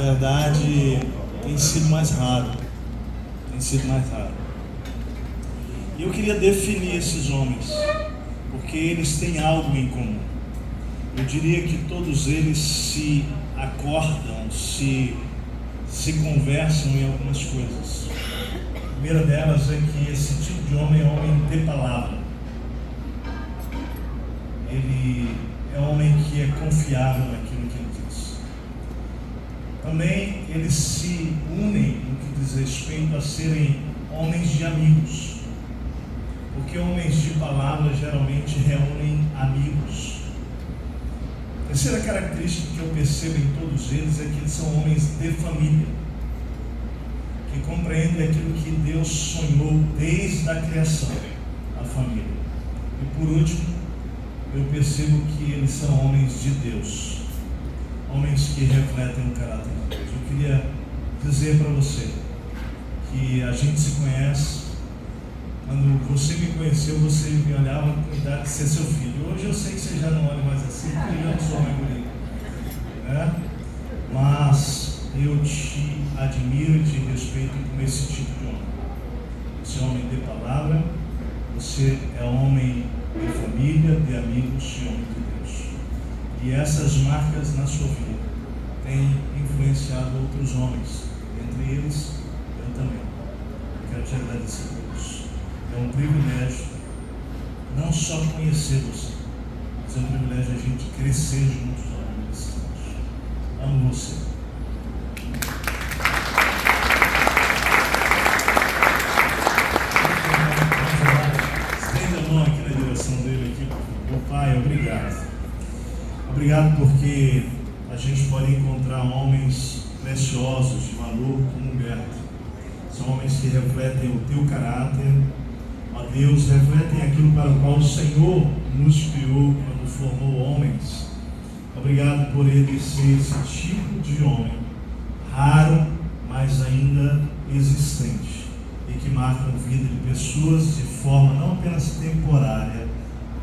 verdade, tem sido mais raro. E eu queria definir esses homens, porque eles têm algo em comum. Eu diria que todos eles se acordam, se conversam em algumas coisas. A primeira delas é que esse tipo de homem é homem de palavra. Ele é um homem que é confiável naquilo que ele diz. Também eles se unem no que diz respeito a serem homens de amigos, porque homens de palavra geralmente reúnem amigos. A terceira característica que eu percebo em todos eles é que eles são homens de família, que compreendem aquilo que Deus sonhou desde a criação, a família. E por último, eu percebo que eles são homens de Deus, homens que refletem o caráter de Deus. Eu queria dizer para você que a gente se conhece. Quando você me conheceu, você me olhava com idade de ser seu filho. Hoje eu sei que você já não olha mais assim, porque eu já não sou mais bonito, né? Mas eu te admiro e te respeito como esse tipo de homem. Você é homem de palavra, você é homem de família, de amigos e homem de Deus. E essas marcas na sua vida têm influenciado outros homens, entre eles eu também. Quero te agradecer por isso. É um privilégio não só conhecer você, mas é um privilégio a gente crescer juntos ao longo desses anos. Amo você. Estenda a mão aqui na direção dele aqui, por favor. Pai, obrigado. Obrigado porque a gente pode encontrar homens preciosos de valor como Humberto. São homens que refletem o teu caráter. Ó Deus, refletem aquilo para o qual o Senhor nos criou quando formou homens. Obrigado por ele ser esse tipo de homem, raro, mas ainda existente, e que marcam a vida de pessoas de forma não apenas temporária,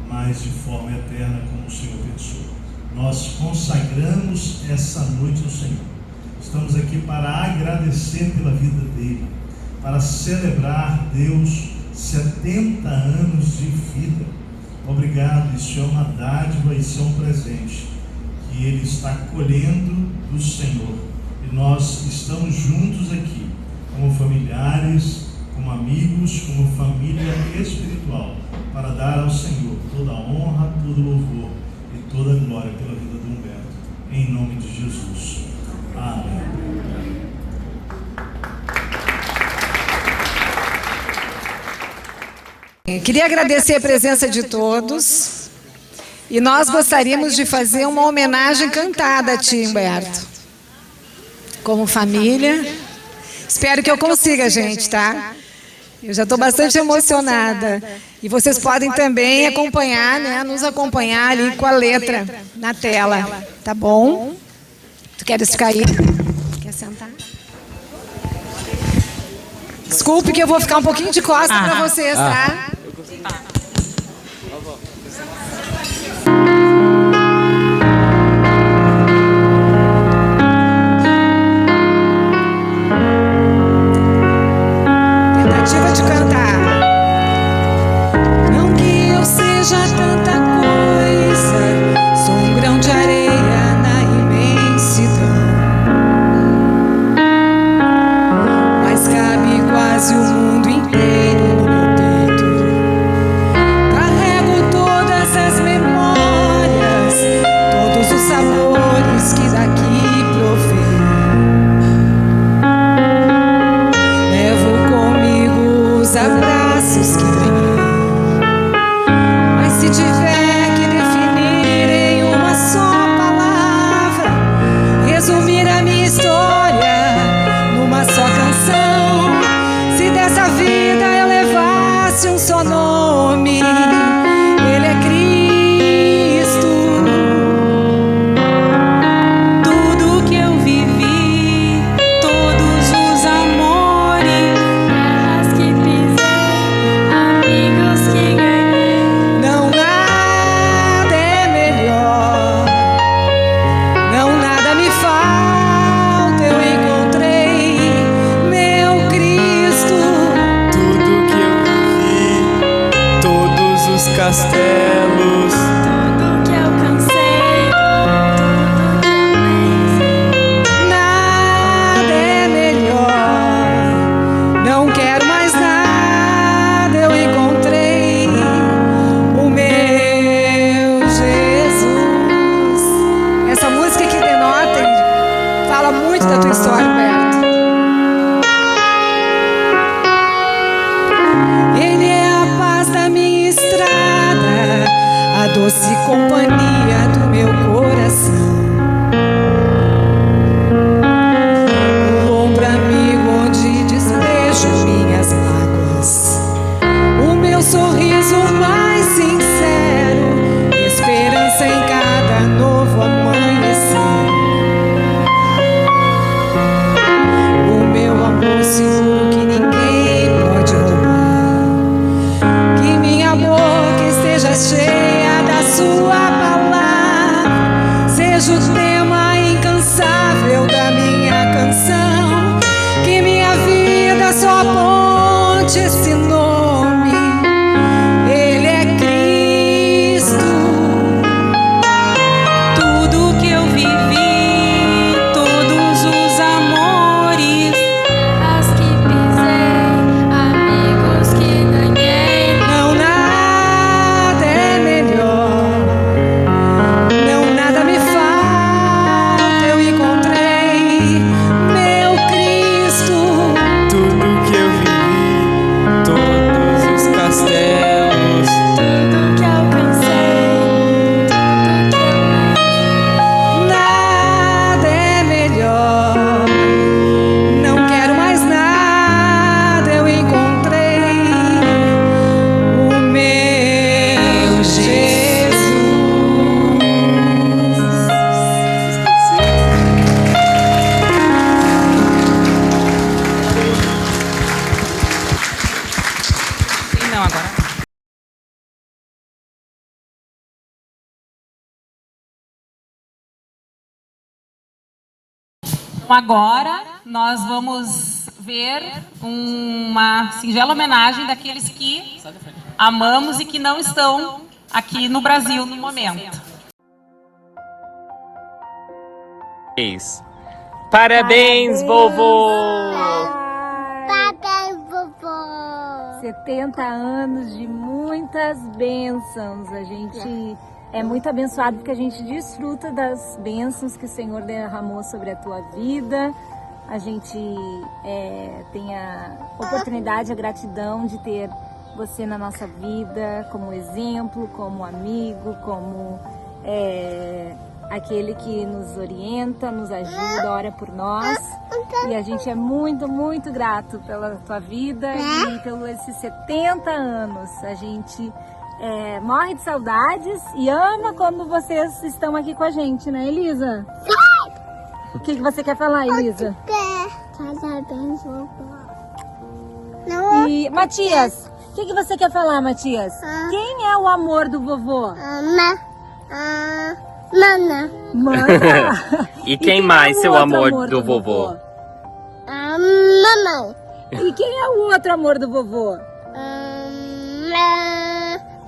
mas de forma eterna, como o Senhor pensou. Nós consagramos essa noite ao Senhor. Estamos aqui para agradecer pela vida dele, para celebrar, Deus, 70 anos de vida. Obrigado, isso é uma dádiva, isso é um presente que ele está colhendo do Senhor. E nós estamos juntos aqui, como familiares, como amigos, como família espiritual, para dar ao Senhor toda a honra, todo o louvor e toda a glória pela vida do Humberto. Em nome de Jesus. Amém. Queria agradecer a presença de todos e nós gostaríamos de fazer uma homenagem cantada a ti, Humberto, como família. Espero que eu consiga, gente, tá? Eu já estou bastante emocionada e vocês podem também acompanhar, né, nos acompanhar ali com a letra na tela, tá bom? Tu queres ficar aí? Quer sentar? Desculpe que eu vou ficar um pouquinho de costas para vocês, tá? Tentativa de cantar. Não que eu seja tanta coisa, sou um grão de areia na imensidão, mas cabe quase o mundo inteiro no meu peito. Carrego todas as memórias, todos os sabores que daqui provei. Levo comigo os abraços que ganhei, mas se tiver que definir em uma só palavra, resumir a minha história numa só canção, se dessa vida eu levasse um só nome, ele é Cristo. Tudo que eu vivi, todos os amores, terras que pisei, amigos que ganhei, não há castelos. Tudo que alcancei, tudo que amei. Nada é melhor, não quero mais nada, eu encontrei o meu Jesus. Essa música que denota, fala muito da tua história, Humberto. Ele é a paz da minha estrada, a doce companhia do meu coração. O ombro amigo onde despejo minhas mágoas. O meu sorriso mais sincero, esperança em cada novo amanhecer. O meu amor seguro que ninguém pode roubar. Que minha boca esteja cheia da sua palavra, seja o tema incansável da minha canção. Que minha vida só aponte esse nome, Ele é Cristo. Tudo que eu vivi, todos os amores, as que pisei, amigos que ganhei. Não, nada é melhor, não, nada me falta, eu encontrei meu Cristo. Tudo que eu vivi, todos os castelos. Tudo que alcancei, tudo que amei. Nada é melhor, não quero mais nada, eu encontrei o meu Jesus. Não, agora. Então, agora nós vamos ver uma singela homenagem daqueles que amamos e que não estão aqui no Brasil no momento. Parabéns, vovô! Parabéns, vovô! 70 anos de muitas bênçãos. A gente é muito abençoado porque a gente desfruta das bênçãos que o Senhor derramou sobre a tua vida. A gente tem a oportunidade, a gratidão de ter você na nossa vida como exemplo, como amigo, como aquele que nos orienta, nos ajuda, ora por nós. E a gente é muito, muito grato pela tua vida e pelos esses 70 anos. A gente morre de saudades e ama quando vocês estão aqui com a gente, né, Elisa? O que você quer falar, Elisa? Parabéns, vovô. E Matias, o que você quer falar, Matias? Quem é o amor do vovô? Mana. Mana. E quem mais seu amor do vovô? Mamãe. E quem é o outro amor do vovô?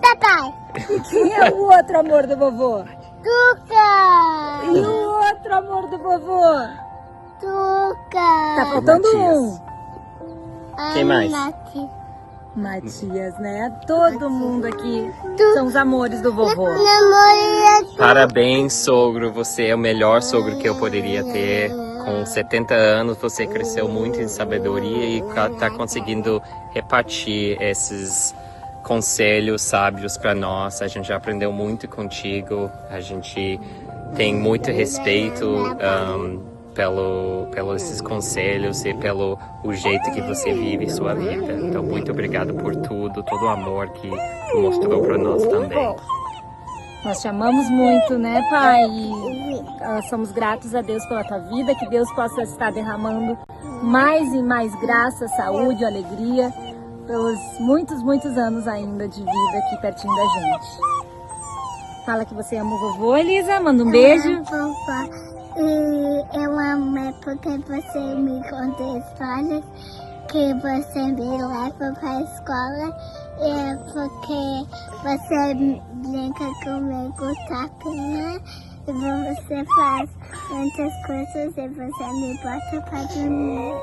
Papai. E quem é o outro amor do vovô? Tuca. E o outro amor do vovô? Tuca. Tá faltando um. Quem mais? Matias, né? Todo mundo aqui são os amores do vovô. Parabéns, sogro. Você é o melhor sogro que eu poderia ter. Com 70 anos, você cresceu muito em sabedoria e está conseguindo repartir esses conselhos sábios para nós. A gente já aprendeu muito contigo. A gente tem muito respeito pelos esses conselhos e pelo o jeito que você vive sua vida. Então, muito obrigado por tudo, todo o amor que tu mostrou para nós também. Nós te amamos muito, né, Pai? E somos gratos a Deus pela tua vida, que Deus possa estar derramando mais e mais graça, saúde, alegria, pelos muitos, muitos anos ainda de vida aqui pertinho da gente. Fala que você ama o vovô, Elisa, manda um beijo. Eu amo porque você me conta histórias, que você me leva para a escola É porque você brinca comigo, sabe, né? E você faz muitas coisas e você me bota pra dormir.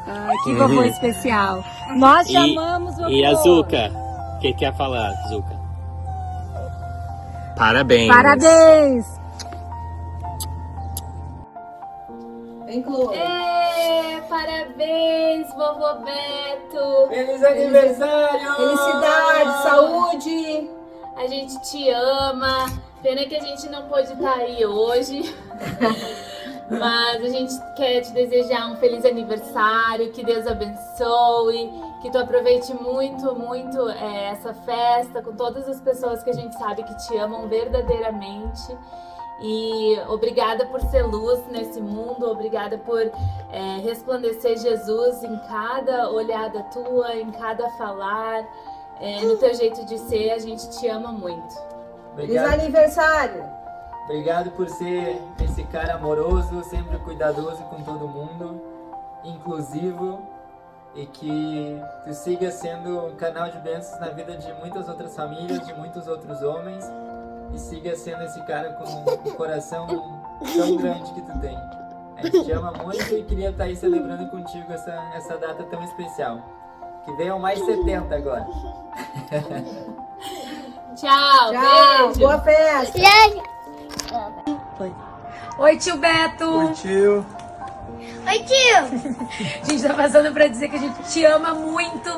Ai, que vovô especial. Nós te amamos, vovô. E a Zuka? O que quer falar, Zuka? Parabéns. Parabéns. Parabéns, vovô Beto. Feliz aniversário! Felicidade, saúde. A gente te ama. Pena que a gente não pôde estar aí hoje. Mas a gente quer te desejar um feliz aniversário, que Deus abençoe, que tu aproveite muito, muito essa festa com todas as pessoas que a gente sabe que te amam verdadeiramente. E obrigada por ser luz nesse mundo, obrigada por resplandecer Jesus em cada olhada tua, em cada falar, no teu jeito de ser. A gente te ama muito. Feliz aniversário. Obrigado por ser esse cara amoroso, sempre cuidadoso com todo mundo, inclusivo, e que tu siga sendo um canal de bênçãos na vida de muitas outras famílias, de muitos outros homens, e siga sendo esse cara com um coração tão grande que tu tem. A gente te ama muito e queria estar aí celebrando contigo essa data tão especial. Que venham mais 70 agora. Tchau, beijo. Boa festa. Oi, tio Beto. Oi, tio. Oi, tio! A gente tá passando pra dizer que a gente te ama muito.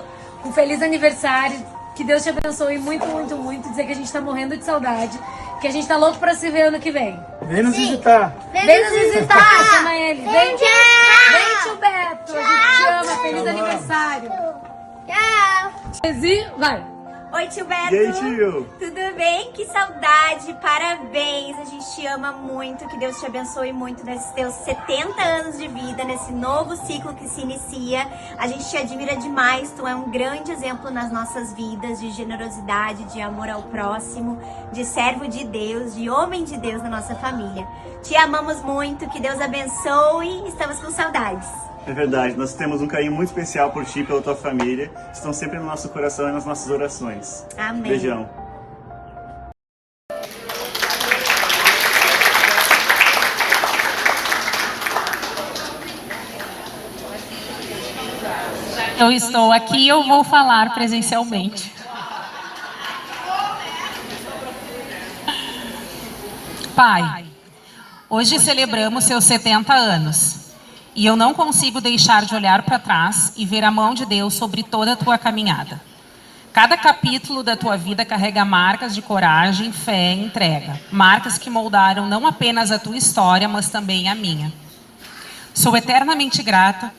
Um feliz aniversário. Que Deus te abençoe muito, muito, muito. Dizer que a gente tá morrendo de saudade. Que a gente tá louco pra se ver ano que vem. Vem nos visitar. Vem nos visitar. Chama ele. Vem, tio Beto. A gente te ama. Feliz aniversário. Tchau! Vai. Oi, tio Beto. E aí, tio? Tudo bem? Que saudade. Parabéns. A gente te ama muito. Que Deus te abençoe muito nesses teus 70 anos de vida, nesse novo ciclo que se inicia. A gente te admira demais. Tu é um grande exemplo nas nossas vidas de generosidade, de amor ao próximo, de servo de Deus, de homem de Deus na nossa família. Te amamos muito. Que Deus abençoe. Estamos com saudades. É verdade, nós temos um carinho muito especial por ti e pela tua família. Estão sempre no nosso coração e nas nossas orações. Amém. Beijão. Eu estou aqui, eu vou falar presencialmente. Pai, hoje celebramos seus 70 anos. E eu não consigo deixar de olhar para trás e ver a mão de Deus sobre toda a tua caminhada. Cada capítulo da tua vida carrega marcas de coragem, fé e entrega. Marcas que moldaram não apenas a tua história, mas também a minha. Sou eternamente grata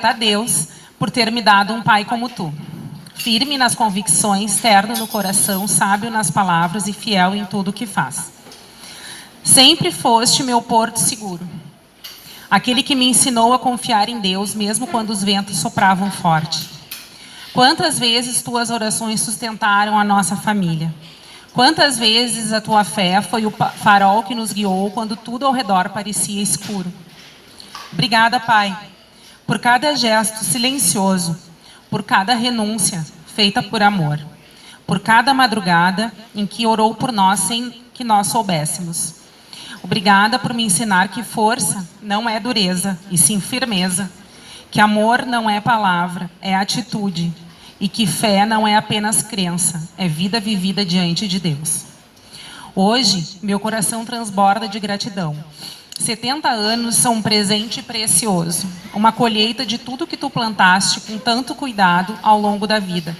a Deus por ter me dado um pai como tu. Firme nas convicções, terno no coração, sábio nas palavras e fiel em tudo o que faz. Sempre foste meu porto seguro, aquele que me ensinou a confiar em Deus, mesmo quando os ventos sopravam forte. Quantas vezes tuas orações sustentaram a nossa família? Quantas vezes a tua fé foi o farol que nos guiou quando tudo ao redor parecia escuro? Obrigada, Pai, por cada gesto silencioso, por cada renúncia feita por amor, por cada madrugada em que orou por nós sem que nós soubéssemos. Obrigada por me ensinar que força não é dureza, e sim firmeza. Que amor não é palavra, é atitude. E que fé não é apenas crença, é vida vivida diante de Deus. Hoje, meu coração transborda de gratidão. 70 anos são um presente precioso. Uma colheita de tudo que tu plantaste com tanto cuidado ao longo da vida.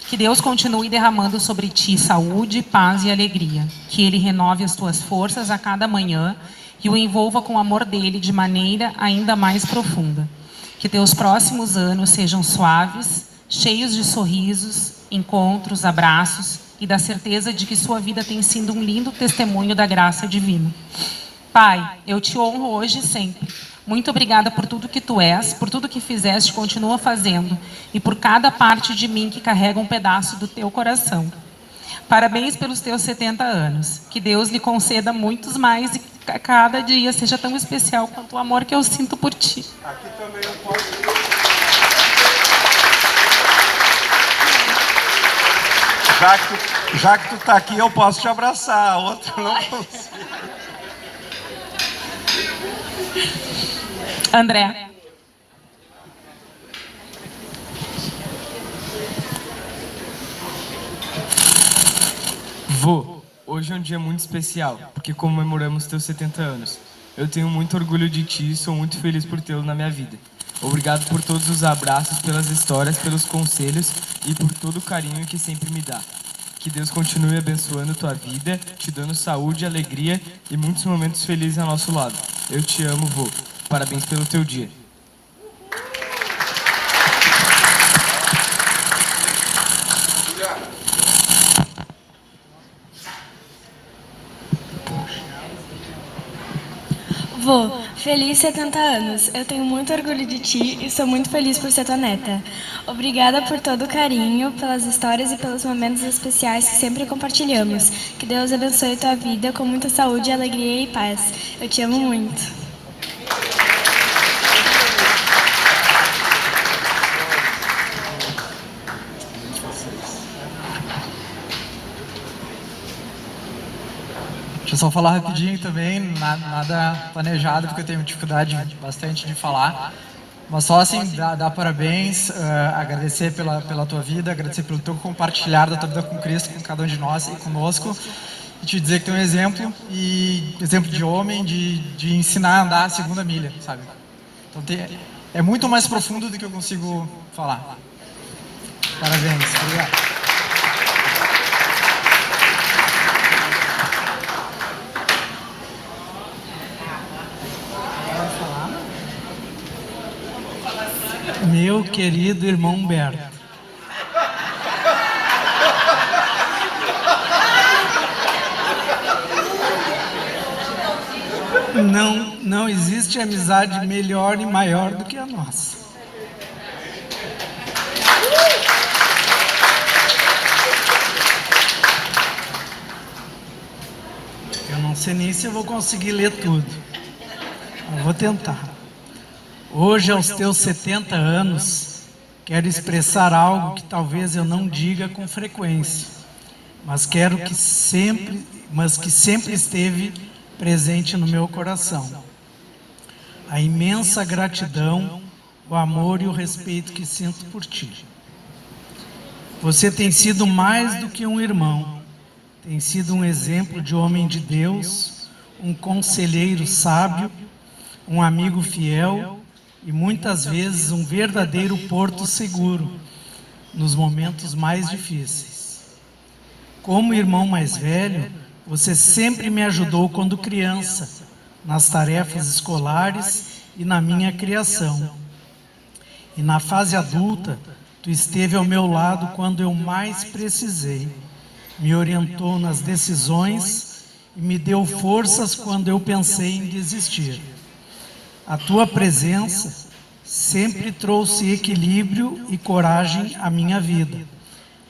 Que Deus continue derramando sobre ti saúde, paz e alegria. Que Ele renove as tuas forças a cada manhã e o envolva com o amor dEle de maneira ainda mais profunda. Que teus próximos anos sejam suaves, cheios de sorrisos, encontros, abraços e da certeza de que sua vida tem sido um lindo testemunho da graça divina. Pai, eu te honro hoje e sempre. Muito obrigada por tudo que tu és, por tudo que fizeste e continua fazendo, e por cada parte de mim que carrega um pedaço do teu coração. Parabéns pelos teus 70 anos. Que Deus lhe conceda muitos mais e que cada dia seja tão especial quanto o amor que eu sinto por ti. Aqui também eu posso... Já que tu tá aqui, eu posso te abraçar, a outra não consigo. André. Vô, hoje é um dia muito especial, porque comemoramos teus 70 anos. Eu tenho muito orgulho de ti e sou muito feliz por tê-lo na minha vida. Obrigado por todos os abraços, pelas histórias, pelos conselhos e por todo o carinho que sempre me dá. Que Deus continue abençoando tua vida, te dando saúde, alegria e muitos momentos felizes ao nosso lado. Eu te amo, vô. Parabéns pelo teu dia. Vô, feliz 70 anos. Eu tenho muito orgulho de ti e sou muito feliz por ser tua neta. Obrigada por todo o carinho, pelas histórias e pelos momentos especiais que sempre compartilhamos. Que Deus abençoe tua vida com muita saúde, alegria e paz. Eu te amo muito. Deixa eu só falar rapidinho também, nada planejado, porque eu tenho dificuldade bastante de falar. Mas só assim, dar parabéns, agradecer pela tua vida, agradecer pelo teu compartilhar da tua vida com Cristo, com cada um de nós e conosco. E te dizer que tem um exemplo de homem, de ensinar a andar a segunda milha, sabe? Então é muito mais profundo do que eu consigo falar. Parabéns, obrigado. Meu querido irmão Humberto, não existe amizade melhor e maior do que a nossa. Eu não sei nem se eu vou conseguir ler tudo, mas vou tentar. Hoje, aos teus 70 anos, quero expressar algo que talvez eu não diga com frequência, mas que sempre esteve presente no meu coração. A imensa gratidão, o amor e o respeito que sinto por ti. Você tem sido mais do que um irmão, tem sido um exemplo de homem de Deus, um conselheiro sábio, um amigo fiel e muitas vezes um verdadeiro porto seguro nos momentos mais difíceis. Como irmão mais velho, você sempre me ajudou quando criança, nas tarefas escolares e na minha criação. E na fase adulta, tu esteve ao meu lado quando eu mais precisei. Me orientou nas decisões e me deu forças quando eu pensei em desistir. A tua presença sempre trouxe equilíbrio e coragem à minha vida.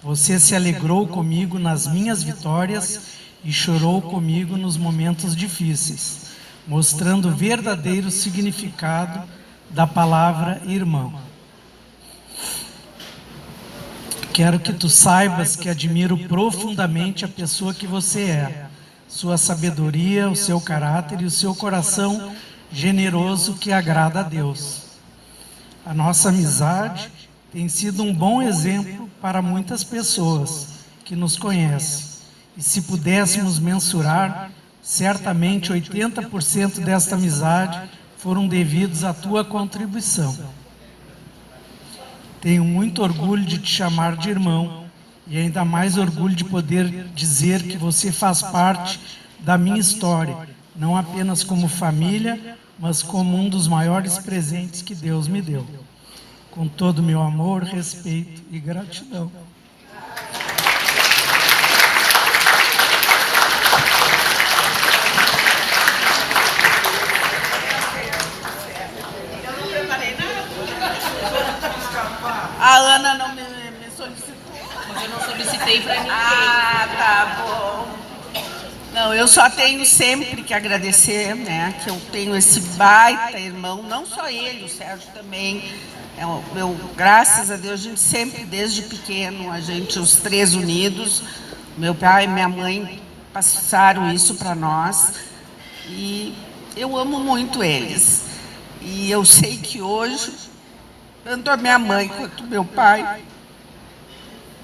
Você se alegrou comigo nas minhas vitórias e chorou comigo nos momentos difíceis, mostrando o verdadeiro significado da palavra irmão. Quero que tu saibas que admiro profundamente a pessoa que você é, sua sabedoria, o seu caráter e o seu coração generoso que agrada a Deus. A nossa amizade tem sido um bom exemplo para muitas pessoas que nos conhecem. E se pudéssemos mensurar, certamente 80% desta amizade foram devidos à tua contribuição. Tenho muito orgulho de te chamar de irmão e ainda mais orgulho de poder dizer que você faz parte da minha história, não apenas como família, mas como um dos maiores presentes que Deus me deu. Com todo o meu amor, respeito e gratidão. A Ana não me solicitou. Mas eu não solicitei para ninguém. Ah, tá bom. Não, eu só tenho sempre que agradecer, né, que eu tenho esse baita irmão, não só ele, o Sérgio também, Graças a Deus, a gente sempre, desde pequeno, os três unidos, meu pai e minha mãe passaram isso para nós, e eu amo muito eles. E eu sei que hoje, tanto a minha mãe quanto meu pai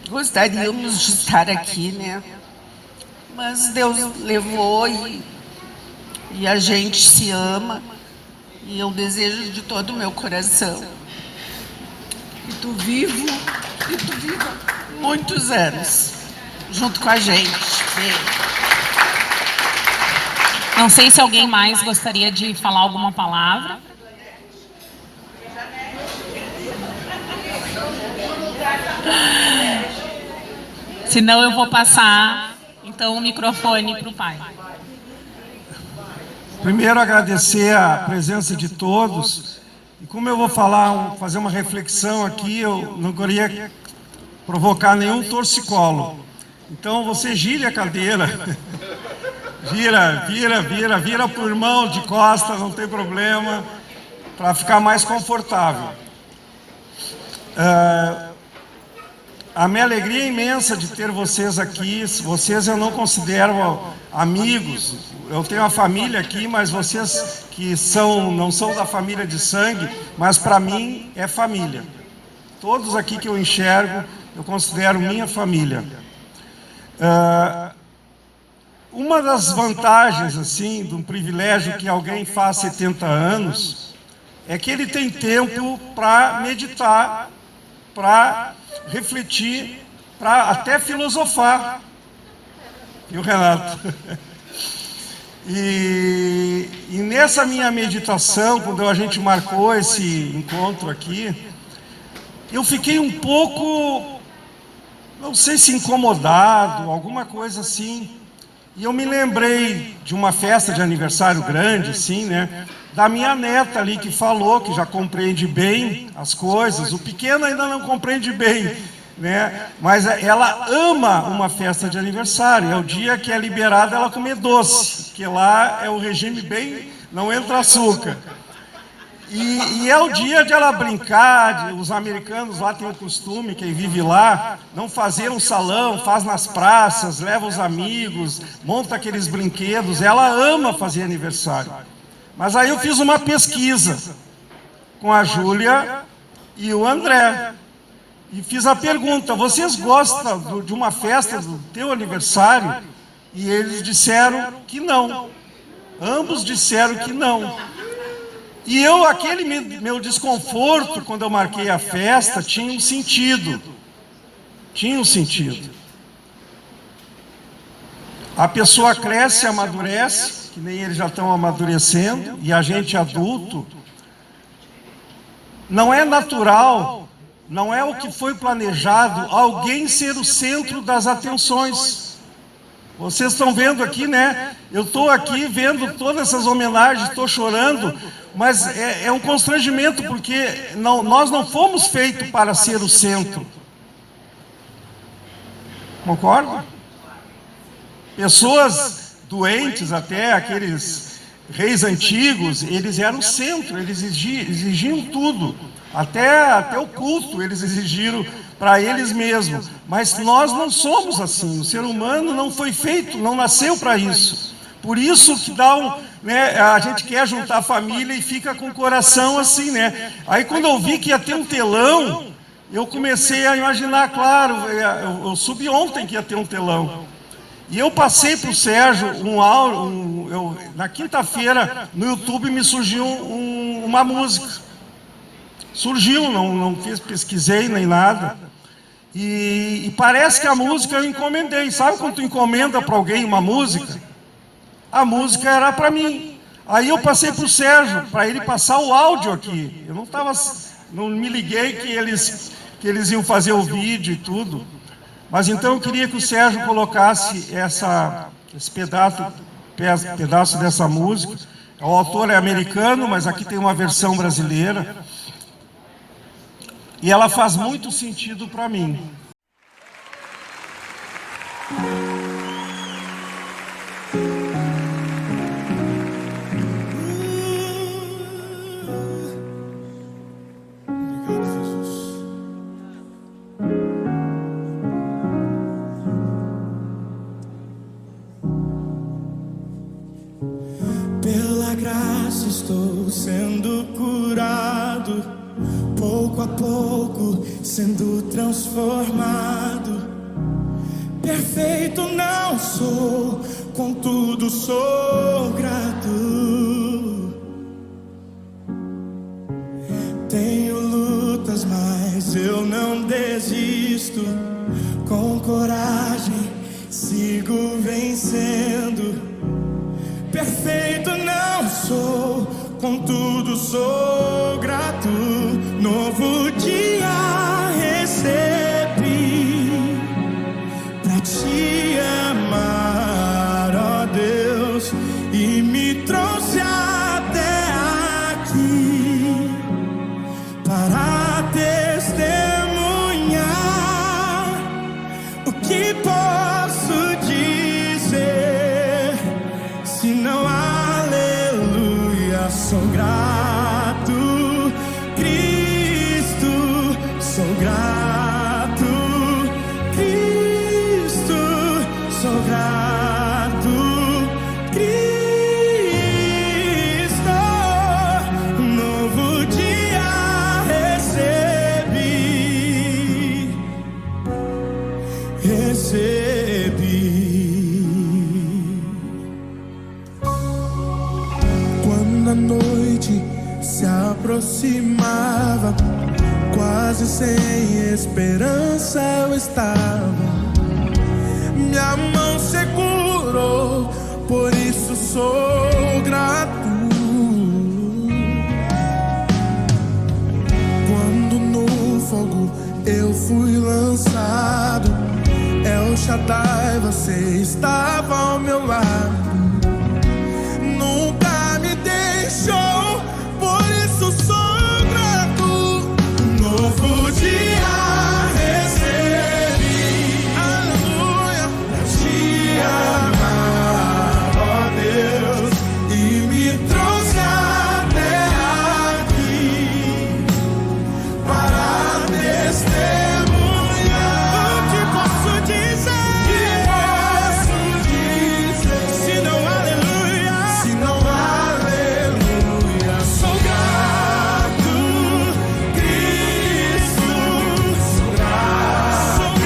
gostaríamos de estar aqui, né? Mas Deus levou e a gente se ama, e eu desejo de todo o meu coração que tu viva muitos anos junto com a gente. Não sei se alguém mais gostaria de falar alguma palavra. Se não, eu vou passar, então, o microfone para o pai. Primeiro, agradecer a presença de todos. E como eu vou fazer uma reflexão aqui, eu não queria provocar nenhum torcicolo. Então, você gire a cadeira. Vira para o irmão de costas, não tem problema, para ficar mais confortável. A minha alegria é imensa de ter vocês aqui. Vocês eu não considero amigos. Eu tenho uma família aqui, mas vocês que não são da família de sangue, mas para mim é família. Todos aqui que eu enxergo, eu considero minha família. Uma das vantagens, assim, de um privilégio que alguém faz 70 anos, é que ele tem tempo para meditar, para refletir, para até filosofar. Viu, Renato? E nessa minha meditação, quando a gente marcou esse encontro aqui, eu fiquei um pouco, não sei se incomodado, alguma coisa assim. E eu me lembrei de uma festa de aniversário grande, assim, né? Da minha neta ali que falou que já compreende bem as coisas. O pequeno ainda não compreende bem, né? Mas ela ama uma festa de aniversário. É o dia que é liberada ela comer doce, porque lá é o regime bem, não entra açúcar. E é o dia de ela brincar. Os americanos lá têm o costume, quem vive lá, não fazer um salão, faz nas praças, leva os amigos, monta aqueles brinquedos. Ela ama fazer aniversário. Mas aí eu fiz uma pesquisa com a Júlia e o André. E fiz a pergunta: vocês gostam de uma festa do teu aniversário? E eles disseram que não. Ambos disseram que não. E aquele meu desconforto, quando eu marquei a festa, tinha um sentido. Tinha um sentido. A pessoa cresce, amadurece, que nem eles já estão amadurecendo, e a gente adulto, não é natural, não é o que foi planejado, alguém ser o centro das atenções. Vocês estão vendo aqui, né? Eu estou aqui vendo todas essas homenagens, estou chorando, mas é um constrangimento, porque nós não fomos feitos para ser o centro. Concorda? Pessoas doentes, até aqueles reis antigos, eles eram o centro, eles exigiam tudo. Até o culto eles exigiram para eles mesmos. Mas nós não somos assim. O ser humano não foi feito, não nasceu para isso. Por isso que a gente quer juntar a família e fica com o coração assim, né? Aí quando eu vi que ia ter um telão, eu comecei a imaginar, claro, eu soube ontem que ia ter um telão. E eu passei para o Sérgio na quinta-feira, no YouTube me surgiu uma música. Surgiu, não pesquisei nem nada. E parece que a música eu encomendei. Sabe quando tu encomenda para alguém uma música? A música era para mim. Aí eu passei para o Sérgio, para ele passar o áudio aqui. Eu não me liguei que eles iam fazer o vídeo e tudo. Mas então eu queria que o Sérgio colocasse esse pedaço dessa música. O autor é americano, mas aqui tem uma versão brasileira. E ela faz muito sentido para mim. estou sendo curado, pouco a pouco sendo transformado. Perfeito não sou, contudo sou grato. Tenho lutas, mas eu não desisto. Com coragem sigo vencendo. Perfeito não sou, contudo sou grato. Novo dia recebi pra te amar, ó Deus, e me trouxe até aqui para testemunhar. O que posso dizer se não aleluia? Sou grato, Cristo, sou grato, Cristo, sou grato, Cristo. Novo dia recebi. Quando a noite se aproximava, quase sem esperança eu estava. Minha mão segurou, por isso sou grato. Quando no fogo eu fui lançado, El Shaddai, você estava ao meu lado. Nunca me deixou, por isso sou grato. Novo dia recebi, aleluia, pra te amar, ó Deus, e me trouxe até aqui para testemunhar. O que posso dizer? Se não aleluia, se não aleluia, sou grato, Cristo, sou grato,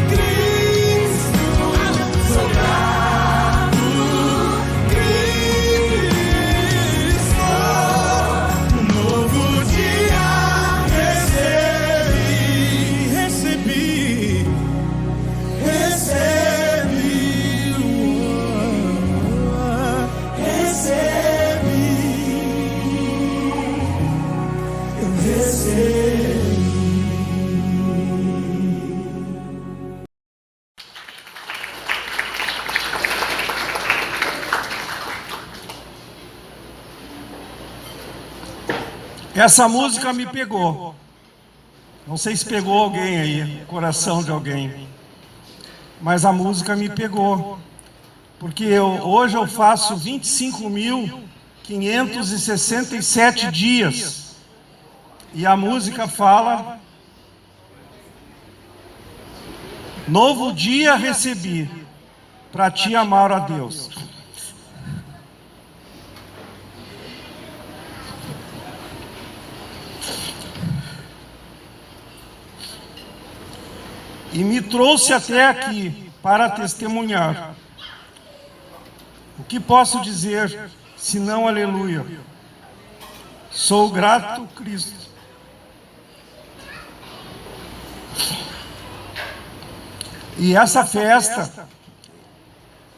Cristo, sou grato, Cristo. Novo dia recebi, eu recebi. Essa música me pegou. Não sei se pegou alguém aí, coração de alguém. Mas a música me pegou. Porque hoje eu faço 25.567 dias. E a música fala: novo dia recebi para te amar, a Deus. E me trouxe até aqui para testemunhar. O que posso dizer, senão aleluia? Sou grato, Cristo. E essa festa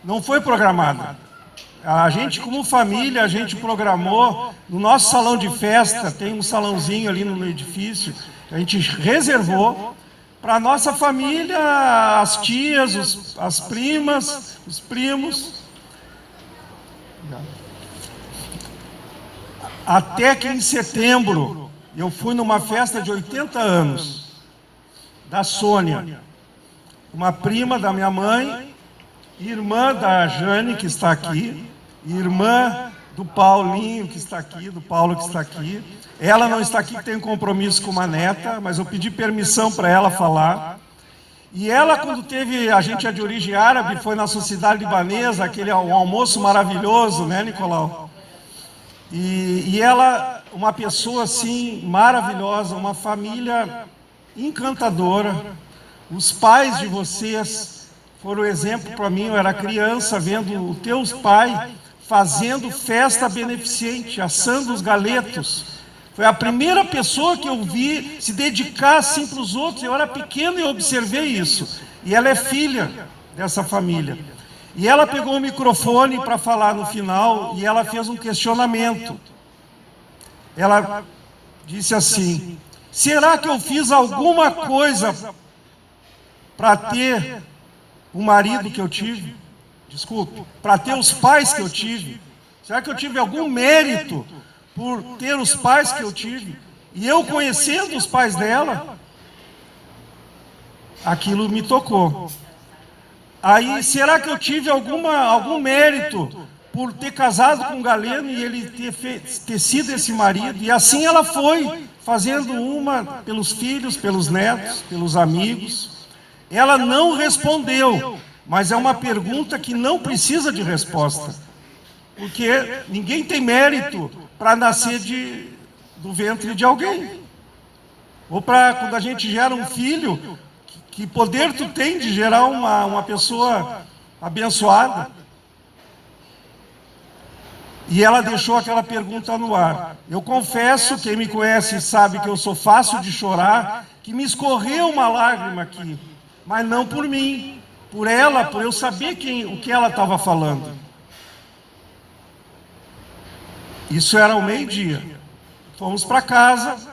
não foi programada. A gente, como família, a gente programou no nosso salão de festa, tem um salãozinho ali no edifício, a gente reservou para a nossa família, as tias, as primas, os primos. Até que em setembro, eu fui numa festa de 80 anos, da Sônia, uma prima da minha mãe, irmã da Jane, que está aqui, irmã do Paulinho, que está aqui, do Paulo, que está aqui. Ela não está aqui, que tem um compromisso com uma neta, mas eu pedi permissão para ela falar. E ela, quando teve, a gente é de origem árabe, foi na sociedade libanesa, aquele almoço maravilhoso, né, Nicolau? E ela, uma pessoa assim maravilhosa, uma família encantadora. Os pais de vocês foram exemplo para mim. Eu era criança vendo os teus pais fazendo festa beneficente, assando os galetos. Foi a primeira pessoa que eu vi se dedicar assim para os outros. Eu era pequeno e observei isso. E ela é filha dessa família. E ela pegou o microfone para falar no final e ela fez um questionamento. Ela disse assim: será que eu fiz alguma coisa para ter o marido que eu tive? Desculpe, para ter os pais que eu tive? Será que eu tive algum mérito por ter os pais que eu tive? E eu conhecendo os pais dela, aquilo me tocou. Aí, será que eu tive algum mérito por ter casado com um Galeno e ele ter sido esse marido? E assim ela foi, fazendo uma pelos filhos, pelos netos, pelos amigos. Ela não respondeu, mas é uma pergunta que não precisa de resposta. Porque ninguém tem mérito para nascer do ventre de alguém. Ou para, quando a gente gera um filho, que poder tu tem de gerar uma pessoa abençoada? E ela deixou aquela pergunta no ar. Eu confesso, quem me conhece sabe que eu sou fácil de chorar, que me escorreu uma lágrima aqui, mas não por mim, por ela, por eu saber o que ela estava falando. Isso era ao meio-dia. Fomos para casa.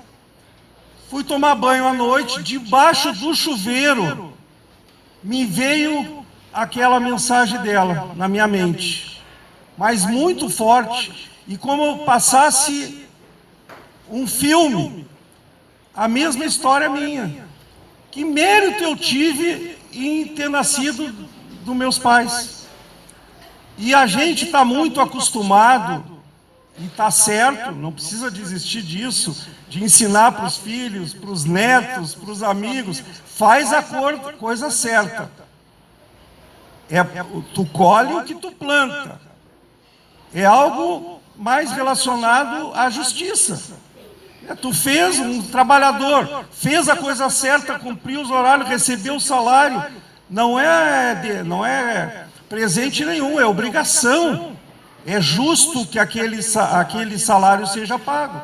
Fui tomar banho à noite, debaixo do chuveiro, me veio aquela mensagem dela na minha mente, mas muito forte, e como eu passasse um filme, a mesma história minha. Que mérito eu tive em ter nascido dos meus pais? E a gente está muito acostumado, e está certo, não precisa desistir disso, de ensinar para os filhos, para os netos, para os amigos, faz a coisa certa. Tu colhe o que tu planta. É algo mais relacionado à justiça. Tu fez, um trabalhador, fez a coisa certa, cumpriu os horários, recebeu o salário. Não é presente nenhum, é obrigação. É justo que aquele salário seja pago.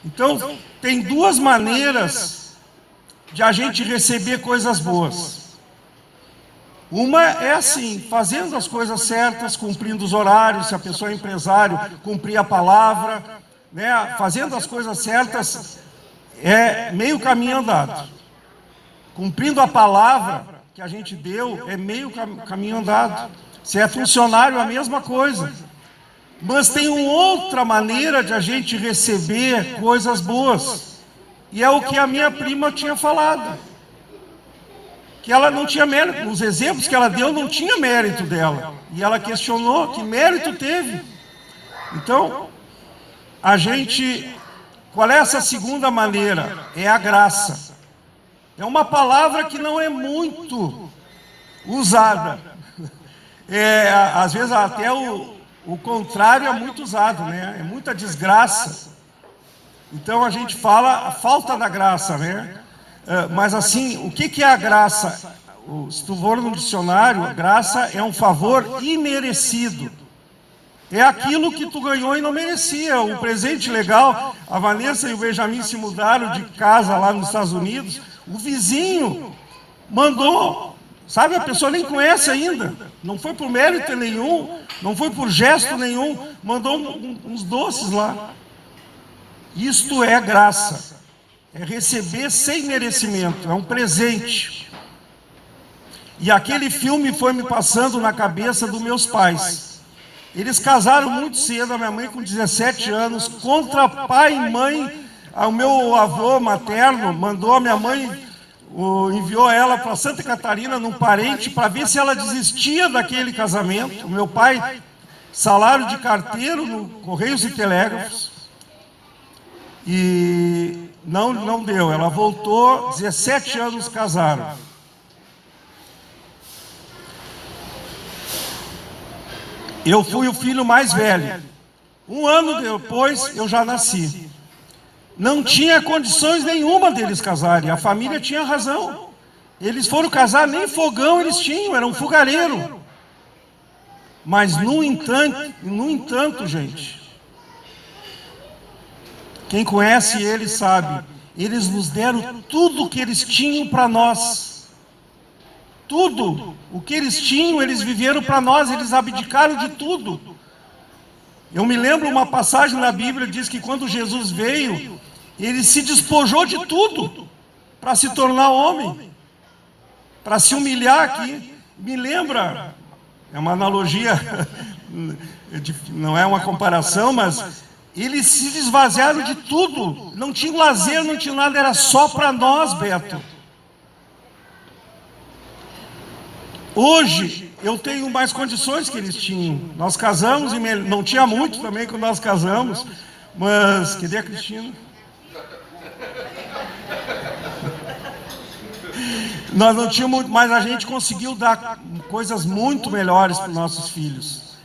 Então, tem duas maneiras de a gente receber coisas boas. Uma é assim, fazendo as coisas certas, cumprindo os horários, se a pessoa é empresário, cumprir a palavra, né? Fazendo as coisas certas é meio caminho andado. Cumprindo a palavra que a gente deu é meio caminho andado. Se é funcionário, a mesma coisa. Mas tem uma outra maneira de a gente receber coisas boas. E é o que a minha prima tinha falado. Que ela não tinha mérito. Os exemplos que ela deu não tinha mérito dela. E ela questionou que mérito teve. Então, qual é essa segunda maneira? É a graça. É uma palavra que não é muito usada. Às vezes até o contrário é muito usado, né? É muita desgraça. Então a gente fala a falta da graça, né? Mas assim, o que é a graça? Se tu for no dicionário, a graça é um favor imerecido. É aquilo que tu ganhou e não merecia. O presente legal, a Vanessa e o Benjamin se mudaram de casa lá nos Estados Unidos, o vizinho mandou. Sabe, a pessoa nem conhece ainda, não foi por mérito nenhum, não foi por gesto nenhum, mandou uns doces lá. Isto é graça, é receber sem merecimento, é um presente. E aquele filme foi me passando na cabeça dos meus pais. Eles casaram muito cedo, a minha mãe com 17 anos, contra pai e mãe. O meu avô materno mandou a minha mãe... enviou ela para Santa Catarina, num parente, para ver se ela desistia daquele casamento. O meu pai, salário de carteiro no Correios e Telégrafos, e não deu. Ela voltou, 17 anos casaram. Eu fui o filho mais velho. Um ano depois, eu já nasci. Não tinha condições nenhuma deles casarem. A família tinha razão. Eles foram casar, nem fogão eles tinham, era um fogareiro. Mas, no entanto, gente, quem conhece eles sabe, eles nos deram tudo o que eles tinham para nós. Tudo o que eles tinham, eles viveram para nós, eles abdicaram de tudo. Eu me lembro uma passagem na Bíblia, diz que quando Jesus veio, ele se despojou de tudo para se tornar homem, para se humilhar aqui. Me lembra, é uma analogia, não é uma comparação, mas eles se esvaziaram de tudo, não tinha lazer, não tinha nada, era só para nós, Beto. Hoje, eu tenho mais condições que eles tinham. Nós casamos, e não tinha muito também quando nós casamos, mas... Cadê a Cristina? Nós não tínhamos muito, mas a gente conseguiu dar coisas muito melhores para os nossos filhos.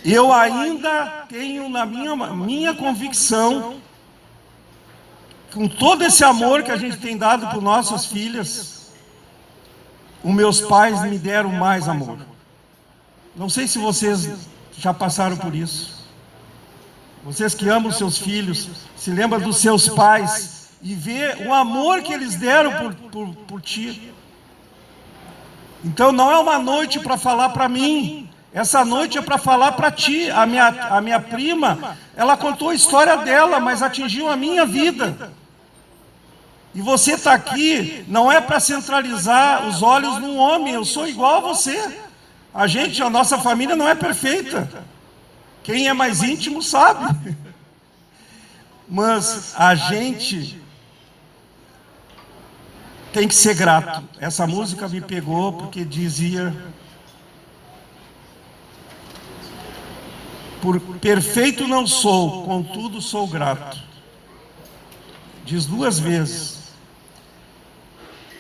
Eu ainda tenho na minha convicção, com todo esse amor que a gente tem dado para nossas filhas, os meus pais me deram mais amor. Não sei se vocês já passaram por isso. Vocês que amam seus filhos, se lembram dos seus pais e vê o amor que eles deram por ti. Então não é uma noite para falar para mim. Essa noite é para falar para ti. A minha prima, ela contou a história dela, mas atingiu a minha vida. E você está aqui, não é para centralizar os olhos num homem, eu sou igual a você. A nossa família não é perfeita. Quem é mais íntimo sabe. Mas a gente tem que ser grato. Essa música me pegou porque dizia: por perfeito não sou, contudo sou grato. Diz 2 vezes.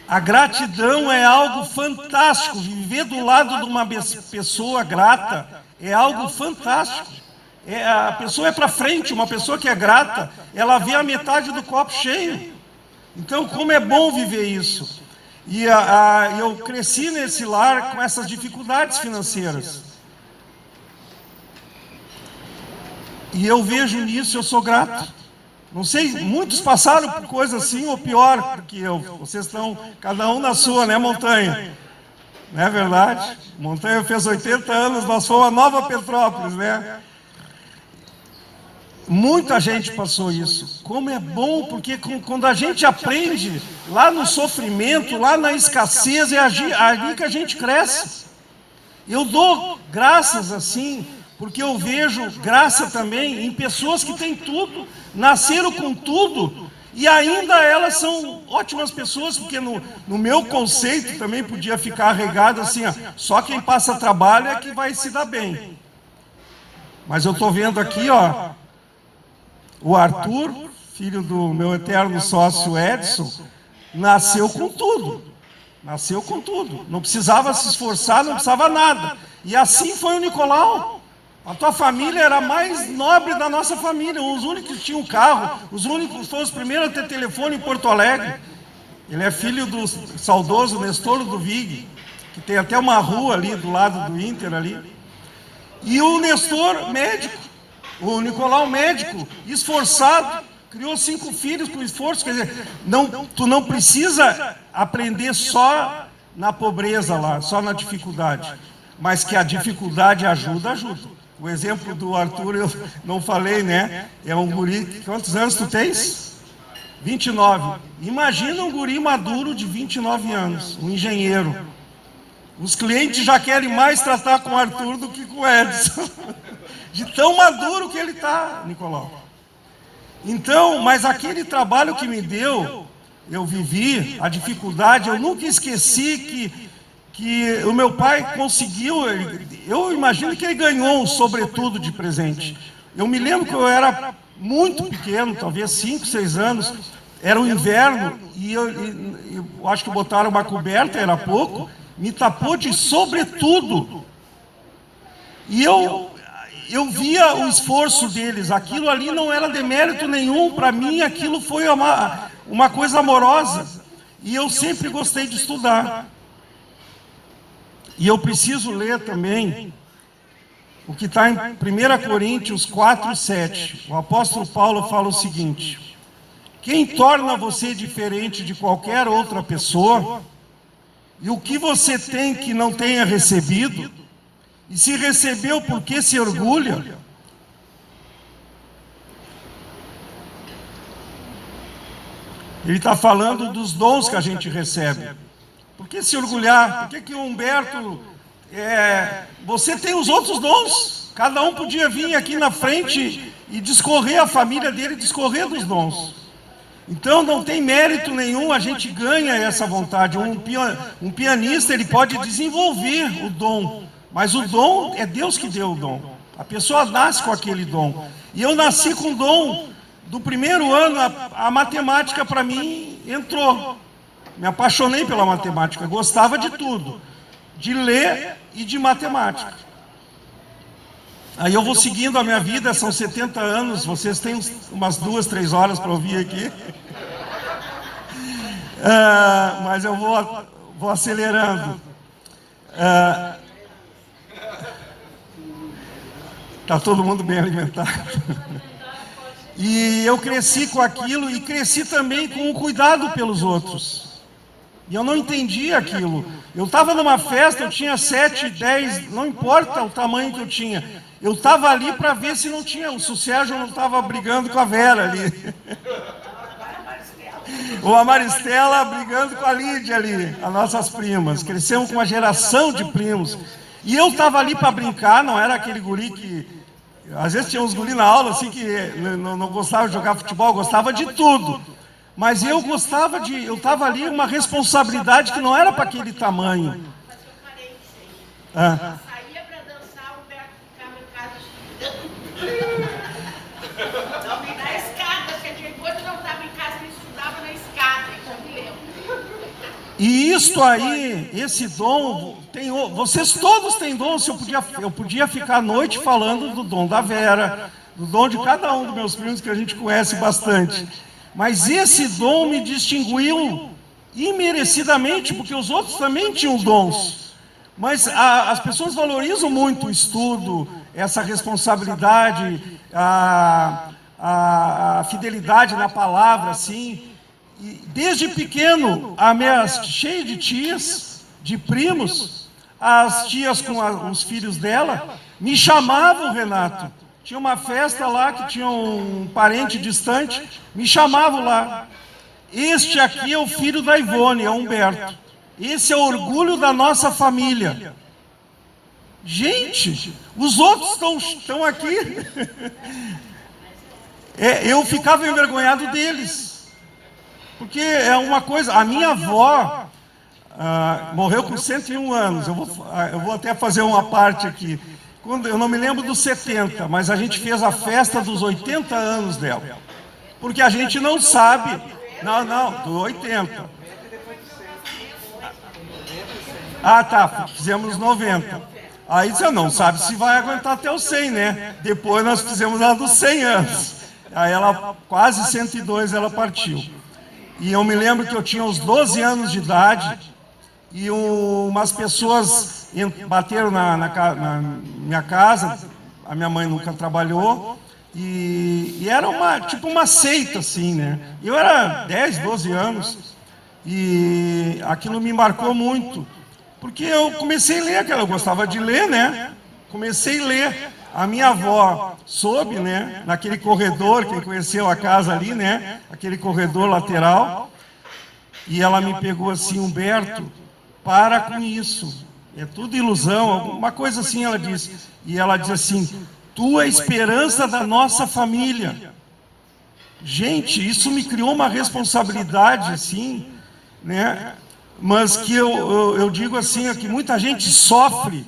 A gratidão é algo fantástico. Viver do lado de uma pessoa grata é algo fantástico. A pessoa é para frente, uma pessoa que é grata, ela vê a metade do copo cheio. Então, como é bom viver isso. E eu cresci nesse lar com essas dificuldades financeiras. E eu vejo nisso, eu sou grato. Não sei, muitos passaram por coisa assim ou pior do que eu. Vocês estão, cada um na sua, né, Montanha? Não é verdade? Montanha fez 80 anos, nós fomos a Nova Petrópolis, né? Muita gente passou isso. Como é bom, porque quando a gente aprende lá no sofrimento, lá na escassez, é ali que a gente cresce. Eu dou graças assim, porque eu vejo graça também em pessoas que têm tudo, nasceram com tudo, e ainda elas são ótimas pessoas, porque no meu conceito também podia ficar regado assim, ó, só quem passa trabalho é que vai se dar bem. Mas eu estou vendo aqui, ó, o Arthur, filho do meu eterno sócio Edson, nasceu com tudo. Nasceu com tudo. Não precisava se esforçar, não precisava nada. E assim foi o Nicolau. A tua família era a mais nobre da nossa família. Os únicos que tinham carro, os únicos foram os primeiros a ter telefone em Porto Alegre. Ele é filho do saudoso Nestor Ludwig, que tem até uma rua ali do lado do Inter ali. E o Nestor, médico. O Nicolau, médico, esforçado, criou 5 filhos com esforço. Quer dizer, tu não precisa aprender só na pobreza lá, só na dificuldade. Mas que a dificuldade ajuda. O exemplo do Arthur, eu não falei, né? É um guri, quantos anos tu tens? 29. Imagina um guri maduro de 29 anos, um engenheiro. Os clientes já querem mais tratar com o Arthur do que com o Edson. De tão maduro que ele está, Nicolau. Então, mas aquele trabalho que me deu, eu vivi, a dificuldade, eu nunca esqueci que o meu pai conseguiu, eu imagino que ele ganhou um sobretudo de presente. Eu me lembro que eu era muito pequeno, talvez 5, 6 anos, era o inverno, e eu acho que botaram uma coberta, era pouco, me tapou de sobretudo. E eu eu via o esforço deles, aquilo ali não era demérito nenhum, para mim aquilo foi uma coisa amorosa, e eu sempre gostei de estudar. E eu preciso ler também o que está em 1 Coríntios 4:7. O apóstolo Paulo fala o seguinte: quem torna você diferente de qualquer outra pessoa, e o que você tem que não tenha recebido, e se recebeu, por que se orgulha? Ele está falando dos dons que a gente recebe. Por que se orgulhar? Por que o Humberto... você tem os outros dons. Cada um podia vir aqui na frente e discorrer, a família dele discorrer dos dons. Então não tem mérito nenhum, a gente ganha essa vontade. Um pianista, ele pode desenvolver o dom, mas o dom é Deus que deu o dom. A pessoa nasce com aquele dom. E eu nasci com o dom. Do primeiro ano, a matemática para mim entrou. Me apaixonei pela matemática, gostava de tudo, de ler e de matemática. Aí eu vou seguindo a minha vida, são 70 anos, vocês têm umas 2, 3 horas para ouvir aqui. Mas eu vou acelerando. Está todo mundo bem alimentado. E eu cresci com aquilo e cresci também com o cuidado pelos outros. E eu não entendia aquilo. Eu estava numa festa, eu tinha 7, 10, não importa o tamanho que eu tinha. Eu estava ali para ver se não tinha, o Sérgio não estava brigando com a Vera ali. Ou a Maristela brigando com a Lídia ali, as nossas primas. Crescemos com uma geração de primos. E eu estava ali para brincar, não era aquele guri que... Às vezes tinha uns guri na aula assim que não gostava de jogar futebol, gostava de tudo. Mas eu gostava de... Eu estava ali uma responsabilidade que não era para aquele tamanho. Saía para dançar, o Humberto ficava em casa estudando. Na escada, quando não estava em casa, ele estudava na escada, então me lembro. E isto aí, esse dom, vocês todos têm dom. Eu podia ficar a noite falando do dom da Vera, do dom de cada um dos meus primos, que a gente conhece bastante. Mas esse dom me distinguiu imerecidamente, porque os outros também tinham dons. Mas as pessoas valorizam muito o estudo, essa responsabilidade, a fidelidade na palavra, assim. E desde pequeno, cheio de tias, de primos, as tias com os filhos dela, me chamavam, Renato. Tinha uma festa lá que tinha um parente distante, me chamavam lá. Este aqui é o filho da Ivone, é o Humberto. Esse é o orgulho da nossa família. Gente, os outros estão aqui. Eu ficava envergonhado deles. Porque é uma coisa... A minha avó morreu com 101 anos. Eu vou até fazer uma parte aqui. Eu não me lembro dos 70, mas a gente fez a festa dos 80 anos dela. Porque a gente não sabe... Não, do 80. Tá, fizemos 90. Aí você não sabe se vai aguentar até os 100, né? Depois nós fizemos a dos 100 anos. Aí ela, quase 102, ela partiu. E eu me lembro que eu tinha uns 12 anos de idade e umas pessoas bateram na minha casa, a minha mãe nunca trabalhou, e era tipo uma seita, assim, né? Eu era 10, 12 anos e aquilo me marcou muito, porque eu comecei a ler, eu gostava de ler, né? Comecei a ler. A minha avó soube, né, naquele corredor, quem conheceu a casa ali, né, aquele corredor lateral, e ela me pegou assim: Humberto, para com isso, é tudo ilusão, alguma coisa assim ela disse. E ela diz assim: tu é a esperança da nossa família. Gente, isso me criou uma responsabilidade, assim, né, mas que eu digo assim, que muita gente sofre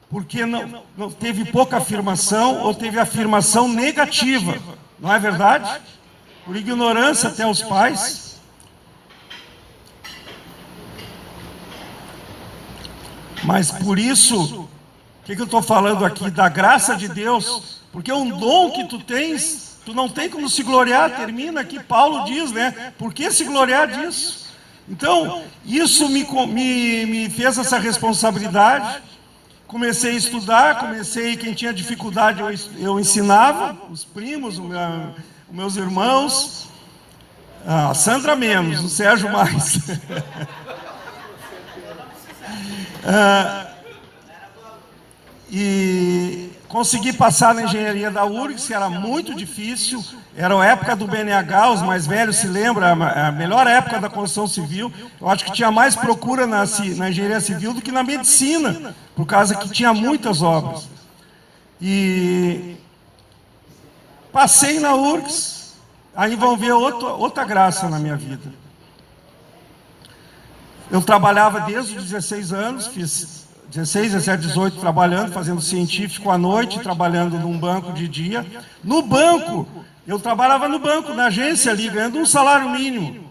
porque não teve pouca afirmação ou teve afirmação negativa, não é verdade? Por ignorância até os pais. Mas por isso que eu estou falando aqui? Da graça de Deus, porque um dom que tu tens, tu não tem como se gloriar. Termina aqui, Paulo diz, né? Por que se gloriar disso? Então, isso me fez essa responsabilidade. Comecei a estudar, quem tinha dificuldade eu ensinava, os primos, os meus irmãos, a Sandra menos, o Sérgio mais. E consegui passar na engenharia da URGS, que era muito difícil, era a época do BNH, os mais velhos se lembram, a melhor época da construção civil. Eu acho que tinha mais procura na engenharia civil do que na medicina, por causa que tinha muitas obras. E passei na URGS, aí vão ver outra graça na minha vida. Eu trabalhava desde os 16 anos, fiz 16, 17, 18 trabalhando, fazendo científico à noite, trabalhando num banco de dia. No banco, eu trabalhava no banco, na agência ali, ganhando um salário mínimo.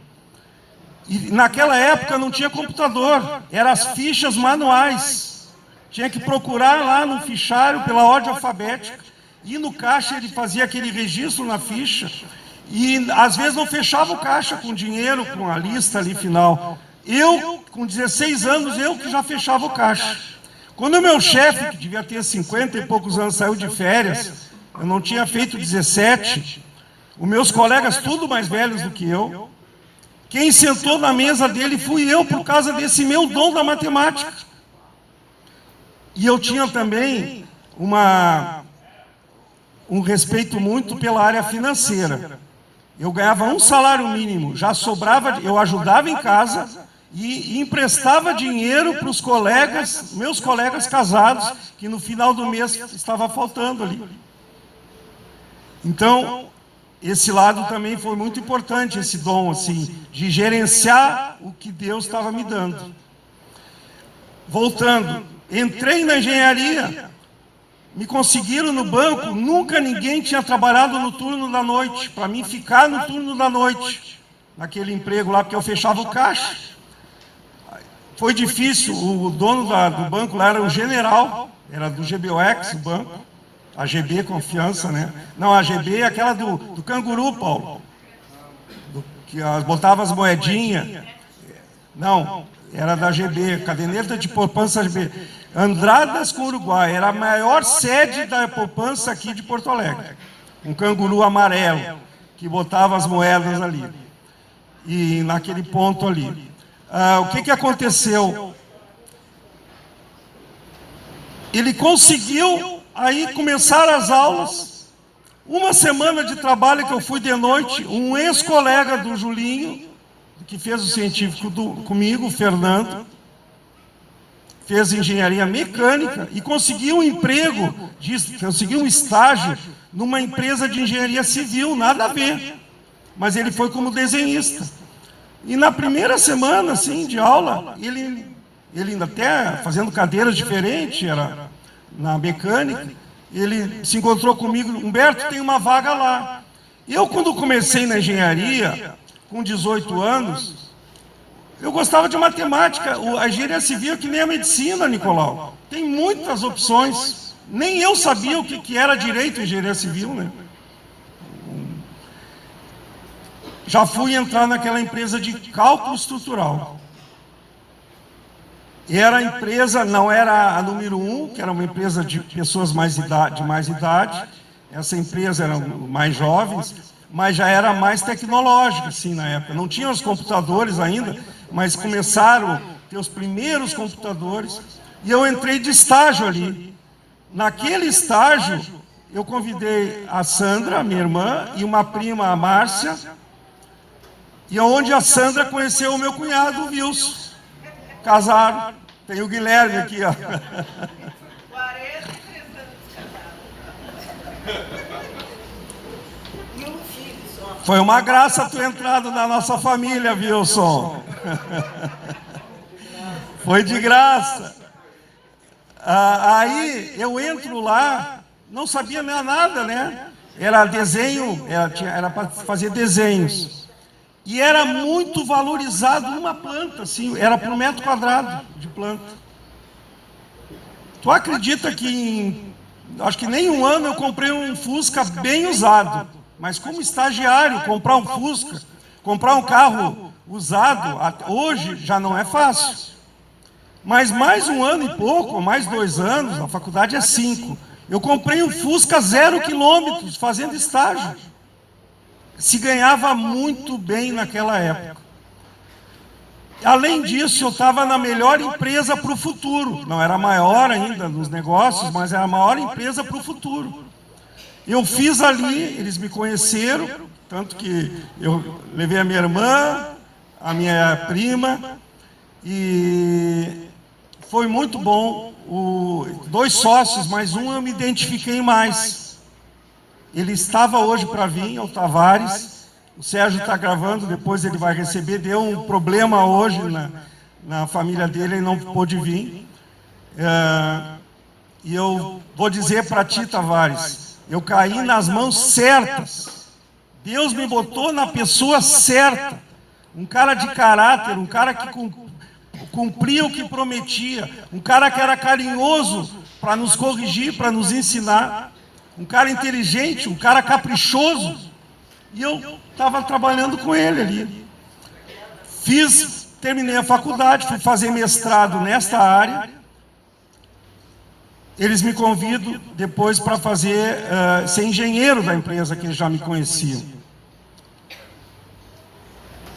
E naquela época não tinha computador, eram as fichas manuais. Tinha que procurar lá no fichário pela ordem alfabética. E no caixa ele fazia aquele registro na ficha. E às vezes não fechava o caixa com dinheiro, com a lista ali final. Eu, com 16 anos, eu que já fechava o caixa. Quando o meu chefe, que devia ter 50 e poucos anos, saiu de férias, eu não tinha feito 17, os meus colegas, tudo mais velhos do que eu, quem sentou na mesa dele fui eu, por causa desse meu dom da matemática. E eu tinha também um respeito muito pela área financeira. Eu ganhava um salário mínimo, já sobrava, eu ajudava em casa e emprestava dinheiro para os colegas, meus colegas casados, que no final do mês estava faltando ali. Então, esse lado também foi muito importante, esse dom, assim, de gerenciar o que Deus estava me dando. Voltando, entrei na engenharia, me conseguiram no banco, nunca ninguém tinha trabalhado no turno da noite, para mim ficar no turno da noite, naquele emprego lá, porque eu fechava o caixa. Foi difícil, o dono do banco lá era o general, era do GBOX, o banco, a GB Confiança, né? Não, a GB é aquela do canguru, Paulo, que botava as moedinhas. Não, era da GB, Caderneta de Poupança GB. Andradas com Uruguai, era a maior sede da poupança aqui de Porto Alegre. Um canguru amarelo, que botava as moedas ali. E naquele ponto ali. O que aconteceu? Ele conseguiu, aí começaram as aulas. Uma semana de trabalho que eu fui de noite, um ex-colega do Julinho, que fez o científico comigo, o Fernando, fez engenharia mecânica e conseguiu um emprego, conseguiu um estágio numa empresa de engenharia civil, nada a ver. Mas ele foi como desenhista. E na primeira semana, assim, de aula, ele ainda até fazendo cadeiras diferentes, era na mecânica, ele se encontrou comigo, Humberto, tem uma vaga lá. Eu, quando comecei na engenharia, com 18 anos, eu gostava de matemática. A engenharia civil é que nem a medicina, Nicolau. Tem muitas opções. Nem eu sabia o que era direito em engenharia civil, né? Já fui entrar naquela empresa de cálculo estrutural. Era a empresa, não era a número 1, que era uma empresa de pessoas de mais idade. Essa empresa era mais jovens, mas já era mais tecnológica, assim, na época. Não tinha os computadores ainda, mas começaram a ter os primeiros computadores. E eu entrei de estágio ali. Naquele estágio, eu convidei a Sandra, minha irmã, e uma prima, a Márcia, e onde a Sandra conheceu o meu cunhado, o Wilson. Casaram. Tem o Guilherme aqui, ó. Foi uma graça ter entrado na nossa família, Wilson. Foi de graça. Aí eu entro lá, não sabia nada, né? Era desenho, era para fazer desenhos. E era muito valorizado uma planta, assim, era por metro quadrado de planta. Tu acredita que acho que nem um ano eu comprei um Fusca bem usado, mas como estagiário, comprar um Fusca, comprar um carro usado, hoje já não é fácil. Mas mais um ano e pouco, mais 2 anos, a faculdade é 5, eu comprei um Fusca 0 quilômetros, fazendo estágio. Se ganhava muito bem naquela época. Além disso, eu estava na melhor empresa para o futuro. Não era a maior ainda nos negócios, mas era a maior empresa para o futuro. Eu fiz ali, eles me conheceram, tanto que eu levei a minha irmã, a minha prima, e foi muito bom. 2 sócios, mais um eu me identifiquei mais. Ele estava hoje para vir, o Tavares. O Sérgio está gravando, depois ele vai receber. Deu um problema hoje na família dele, ele não pôde vir. E eu vou dizer para ti, Tavares, eu caí nas mãos certas. Deus me botou na pessoa certa. Um cara de caráter, um cara que cumpria o que prometia, um cara que era carinhoso para nos corrigir, para nos ensinar, um cara inteligente, um cara caprichoso. E eu estava trabalhando com ele ali. Terminei a faculdade, fui fazer mestrado nesta área. Eles me convidam depois para ser engenheiro da empresa, que eles já me conheciam.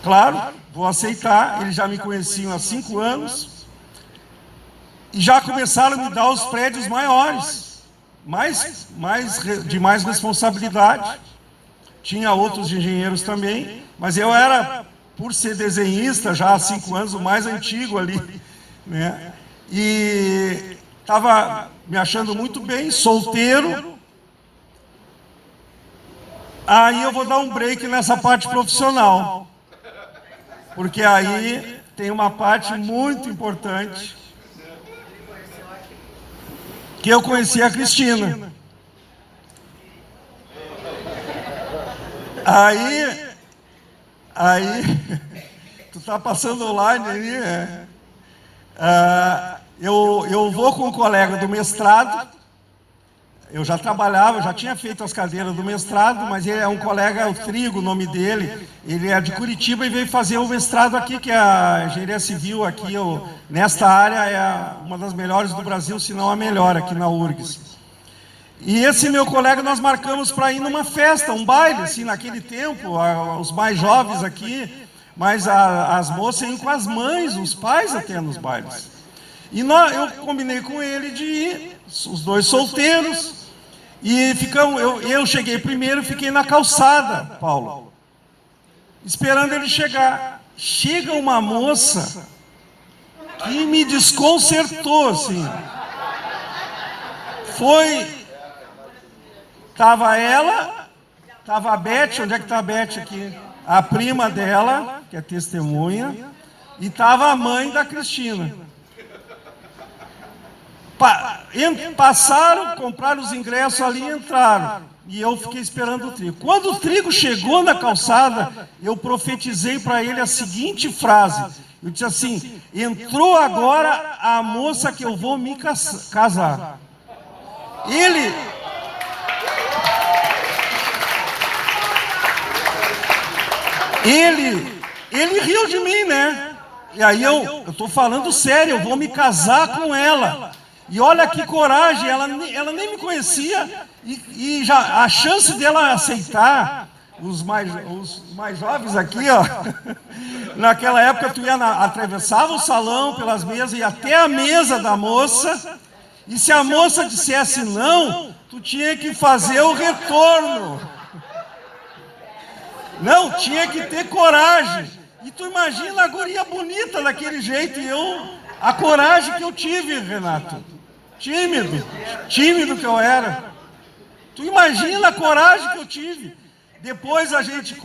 Claro, vou aceitar, eles já me conheciam há 5 anos. E já começaram a me dar os prédios maiores, de mais responsabilidade. Tinha outros engenheiros também, mas eu era, por ser desenhista já há 5 anos, o mais antigo ali, né? E estava me achando muito bem, solteiro. Aí eu vou dar um break nessa parte profissional, porque aí tem uma parte muito importante, que eu conheci a Cristina. Aí, tu tá passando online ali, eu vou com um colega do mestrado, eu já trabalhava, já tinha feito as cadeiras do mestrado, mas ele é um colega, é o Trigo, o nome dele, ele é de Curitiba e veio fazer o mestrado aqui, que é a engenharia civil aqui, nesta área é uma das melhores do Brasil, se não a melhor aqui na URGS. E esse meu colega, nós marcamos para ir numa festa, um baile, assim, naquele tempo, os mais jovens aqui, mas as moças iam com as mães, os pais até nos bailes. E eu combinei com ele de ir, os 2 solteiros, e eu cheguei primeiro, fiquei na calçada, Paulo, esperando ele chegar. Chega uma moça que me desconcertou, assim. Estava ela, estava a Beth, onde é que está a Beth aqui? A prima dela, que é testemunha, e estava a mãe da Cristina. Passaram, compraram os ingressos ali e entraram. E eu fiquei esperando o Trigo. Quando o Trigo chegou na calçada, eu profetizei para ele a seguinte frase. Eu disse assim: entrou agora a moça que eu vou me casar. Ele riu de mim, né? E aí eu estou falando sério, eu vou me casar com ela. E olha que coragem, ela nem me conhecia, e já a chance dela aceitar, os mais jovens aqui, ó, naquela época tu atravessava o salão pelas mesas, ia até a mesa da moça, e se a moça dissesse não, tu tinha que fazer o retorno. Não, tinha que ter coragem. E tu imagina a guria bonita daquele jeito, e a coragem que eu tive, Renato. Tímido que eu era. Tu imagina a coragem que eu tive. Depois a gente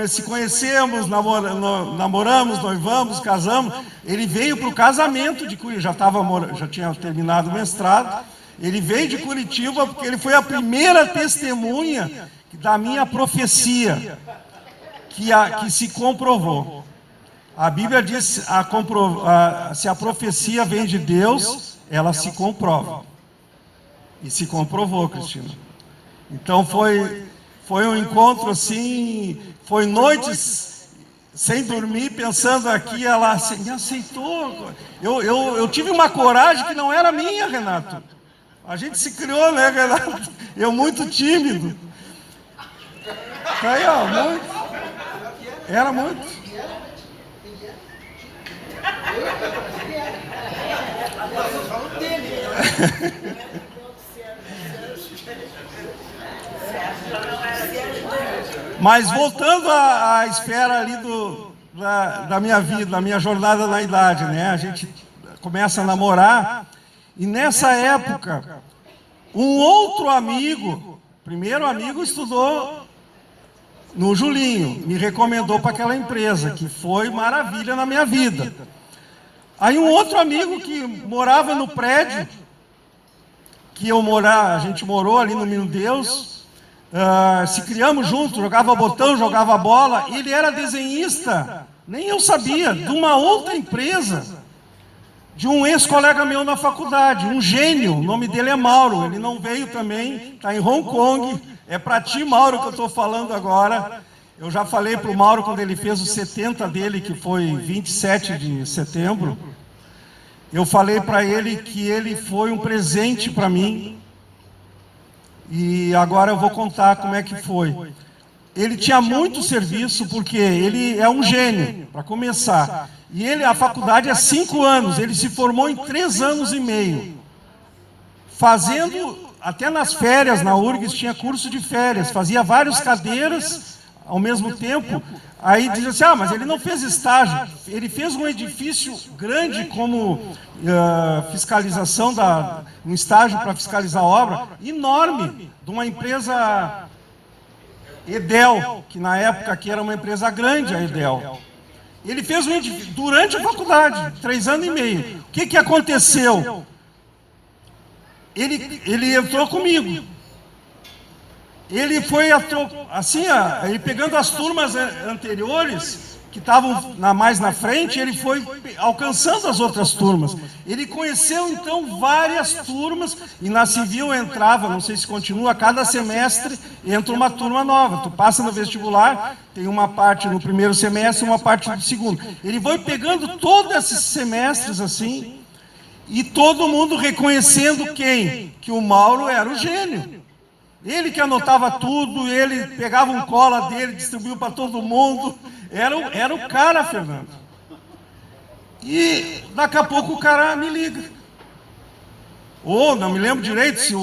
se conhecemos, namoramos, noivamos, casamos. Ele veio para o casamento de Curitiba, já tinha terminado o mestrado. Ele veio de Curitiba porque ele foi a primeira testemunha da minha profecia, que se comprovou. A Bíblia diz, se a profecia vem de Deus, ela se comprova. E se comprovou, Cristina. Então foi um encontro assim, foi noites sem dormir, pensando aqui, ela assim, me aceitou. Eu tive uma coragem que não era minha, Renato. A gente se criou, né, Renato? Eu muito tímido. Aí, ó, muito. Era muito. Mas voltando à esfera ali da minha vida, da minha jornada na idade, né? A gente começa a namorar e nessa época um outro amigo, primeiro amigo, estudou no Julinho, me recomendou para aquela empresa, que foi maravilha na minha vida. Aí um outro amigo que morava no prédio, a gente morou ali no Menino Deus, se criamos juntos, jogava botão, jogava bola, ele era desenhista, nem eu sabia, de uma outra empresa, de um ex-colega meu na faculdade, um gênio, o nome dele é Mauro, ele não veio também, está em Hong Kong, é para ti, Mauro, que eu estou falando agora. Eu já falei para o Mauro quando ele fez o 70 dele, que foi 27 de setembro, eu falei para ele que ele foi um presente para mim, e agora eu vou contar como é que foi. Ele tinha muito serviço, porque ele é um gênio, para começar. E a faculdade é 5 anos, ele se formou em 3 anos e meio. Fazendo, até nas férias, na URGS tinha curso de férias, fazia várias cadeiras ao mesmo tempo. Aí dizia assim, mas ele não fez estágio. Ele fez um edifício grande como fiscalização, um estágio para fiscalizar a obra, enorme, de uma empresa Edel, que na época aqui era uma empresa grande, a Edel. Ele fez um edifício durante a faculdade, 3 anos e meio. O que aconteceu? Ele entrou comigo. Ele foi assim, ele pegando as turmas anteriores, que estavam mais na frente, ele foi alcançando as outras turmas. Ele conheceu, então, várias turmas, e na civil entrava, não sei se continua, a cada semestre entra uma turma nova. Tu passa no vestibular, tem uma parte no primeiro semestre e uma parte no segundo. Ele foi pegando todos esses semestres assim, e todo mundo reconhecendo quem? Que o Mauro era o gênio. Ele que anotava tudo, ele pegava um cola dele, distribuiu para todo mundo. Era o cara, Fernando. E daqui a pouco o cara me liga. Ou não me lembro direito se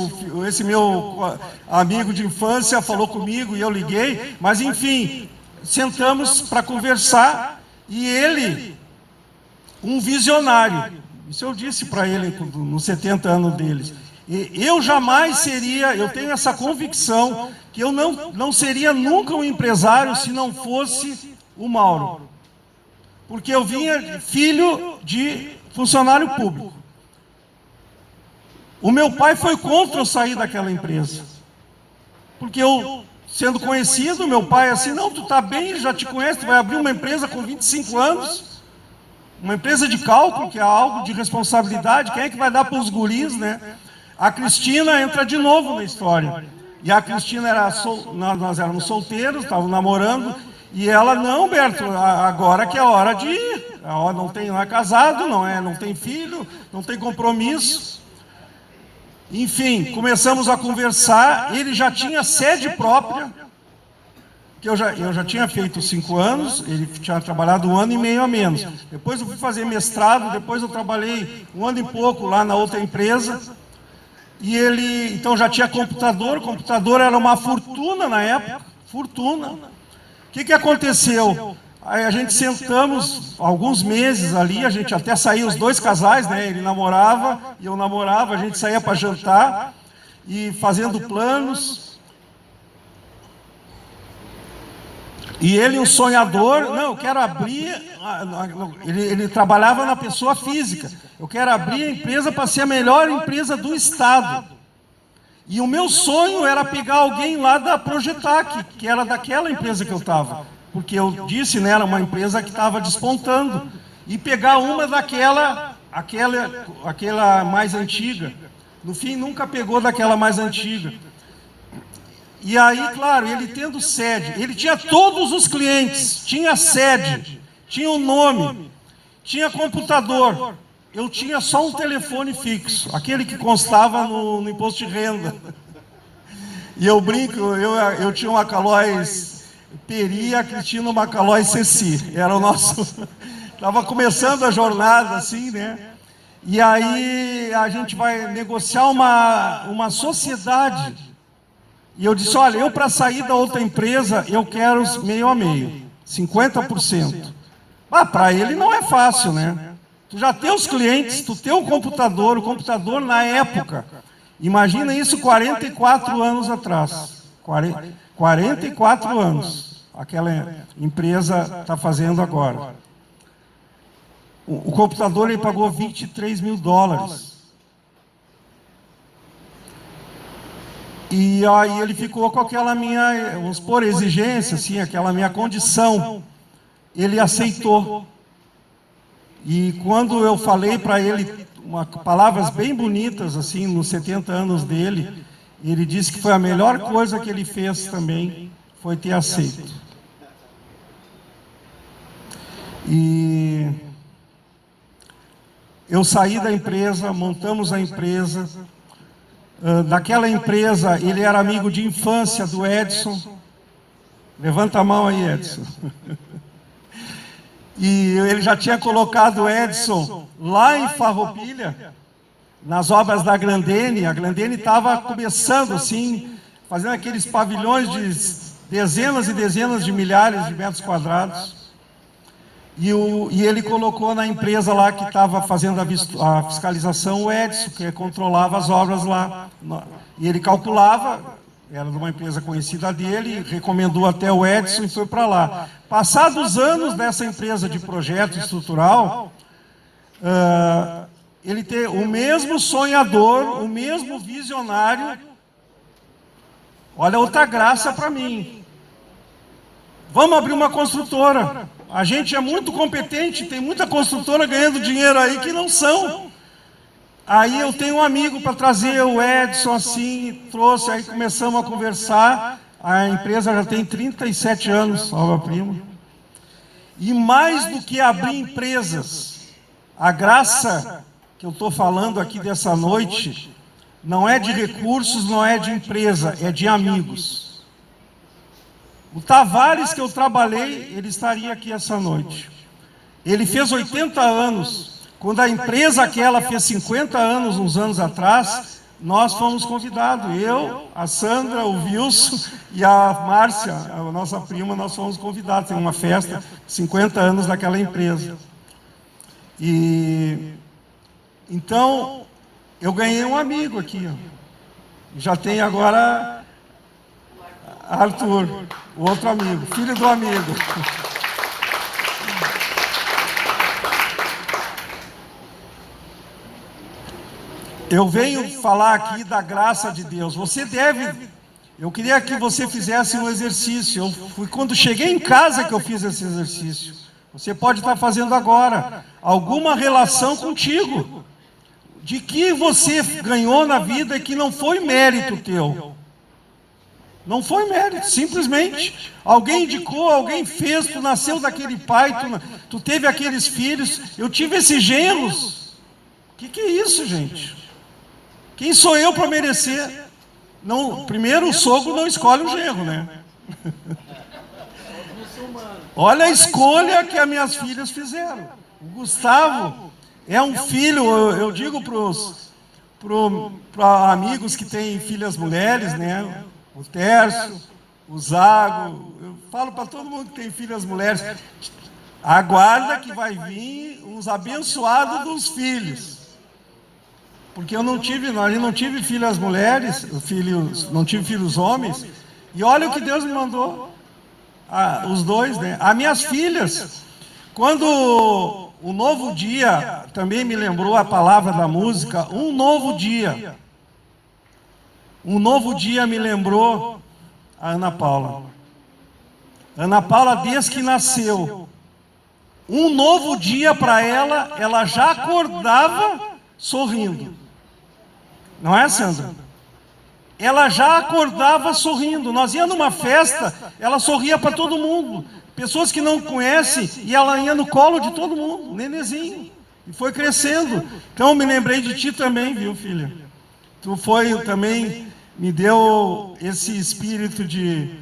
esse meu amigo de infância falou comigo e eu liguei, mas enfim, sentamos para conversar e ele, um visionário, isso eu disse para ele nos 70 anos deles. Eu jamais seria, eu tenho essa convicção que eu não seria nunca um empresário se não fosse o Mauro. Porque eu vinha filho de funcionário público. O meu pai foi contra eu sair daquela empresa. Porque eu, sendo conhecido, meu pai assim, não, tu tá bem, já te conhece, tu vai abrir uma empresa com 25 anos, uma empresa de cálculo, que é algo de responsabilidade, quem é que vai dar para os guris, né? A Cristina entra de novo na história. E a Cristina nós éramos solteiros, estávamos namorando, e ela, não, Berto, agora que é a hora de ir. Não é casado, não tem filho, não tem compromisso. Enfim, começamos a conversar, ele já tinha sede própria, que eu já tinha feito 5 anos, ele tinha trabalhado 1 ano e meio a menos. Depois eu fui fazer mestrado, depois eu trabalhei 1 ano e pouco lá na outra empresa. E ele, então, já tinha computador, o computador era uma fortuna na época, fortuna. O que aconteceu? Aí a gente sentamos alguns meses ali, a gente até saía os 2 casais, né? Ele namorava e eu namorava, a gente saía para jantar e fazendo planos. E ele, um sonhador, não, eu quero abrir, ele trabalhava na pessoa física, eu quero abrir a empresa para ser a melhor empresa do Estado. E o meu sonho era pegar alguém lá da Projetac, que era daquela empresa que eu estava. Porque eu disse, né, era uma empresa que estava despontando. E pegar uma daquela aquela mais antiga. No fim, nunca pegou daquela mais antiga. E aí, claro, ele tendo sede, ele tinha todos os clientes, tinha sede, tinha um nome, tinha computador. Eu tinha só um telefone fixo, aquele que constava no imposto de renda. E eu brinco, eu tinha uma Calóis Peri, a Cristina uma Calóis Ceci. Era o nosso... Estava começando a jornada, assim, né? E aí a gente vai negociar uma sociedade. E eu disse, olha, eu para sair da outra empresa, eu quero meio a meio, 50%. Ah, para ele não é fácil, né? Tu já tem os clientes, tu tem o computador na época. Imagina isso 44 anos atrás. 44 anos. Aquela empresa está fazendo agora. O computador ele pagou 23 mil dólares. E aí ele ficou com aquela minha, vamos supor, exigência, assim, aquela minha condição. Ele aceitou. E quando eu falei para ele palavras bem bonitas, assim, nos 70 anos dele, ele disse que foi a melhor coisa que ele fez também, foi ter aceito. E eu saí da empresa, montamos a empresa. Daquela empresa, ele era amigo de infância do Edson. Levanta a mão aí, Edson. E ele já tinha colocado o Edson lá em Farroupilha, nas obras da Grandene. A Grandene estava começando, assim, fazendo aqueles pavilhões de dezenas e dezenas de milhares de metros quadrados. E ele colocou na empresa lá que estava fazendo a fiscalização o Edson, que controlava as obras lá. E ele calculava, era de uma empresa conhecida dele, recomendou até o Edson e foi para lá. Passados anos dessa empresa de projeto estrutural, ele tem o mesmo sonhador, o mesmo visionário. Olha outra graça para mim. Vamos abrir uma construtora. A gente é muito competente, tem muita construtora ganhando dinheiro aí que não são. Aí eu tenho um amigo para trazer o Edson assim, trouxe, aí começamos a conversar. A empresa já tem 37 anos, obra-prima. E mais do que abrir empresas, a graça que eu estou falando aqui dessa noite, não é de recursos, não é de empresa, é de amigos. O Tavares que eu trabalhei, ele estaria aqui essa noite. Ele fez 80 anos. Quando a empresa aquela fez 50 anos, uns anos atrás, nós fomos convidados. Eu, a Sandra, o Wilson e a Márcia, a nossa prima, nós fomos convidados. Tem uma festa, 50 anos daquela empresa. E então, eu ganhei um amigo aqui. Já tem agora Arthur, o outro amigo, filho do amigo. Eu venho falar aqui da graça de Deus. Você deve... Eu queria que você fizesse um exercício. Quando cheguei em casa que eu fiz esse exercício. Você pode estar fazendo agora. Alguma relação contigo. De que você ganhou na vida e que não foi mérito teu. Não foi mérito, simplesmente. Alguém indicou, alguém fez, tu nasceu daquele pai, tu teve aqueles filhos. Eu tive esses genros. O que é isso, gente? Quem sou eu para merecer? Não, primeiro, o sogro não escolhe o genro, né? Olha a escolha que as minhas filhas fizeram. O Gustavo é um filho, eu digo para amigos que têm filhas mulheres, né? O Tércio, o Zago, eu falo para todo mundo que tem filhas mulheres, aguarda que vai vir os abençoados dos filhos. Porque eu não tive filhas mulheres, não tive filhos homens, e olha o que Deus me mandou, os dois, né? As minhas filhas, quando o novo dia, também me lembrou a palavra da música, um novo dia. Um novo dia me lembrou a Ana Paula. Ana Paula, desde que nasceu, Um novo dia para ela, ela já acordava sorrindo. Não é, Sandra? Ela já acordava sorrindo. Nós íamos numa festa, ela sorria para todo mundo. Pessoas que não conhecem, e ela ia no colo de todo mundo, nenezinho. E foi crescendo. Então, me lembrei de ti também, viu, filha? Tu também me deu esse espírito de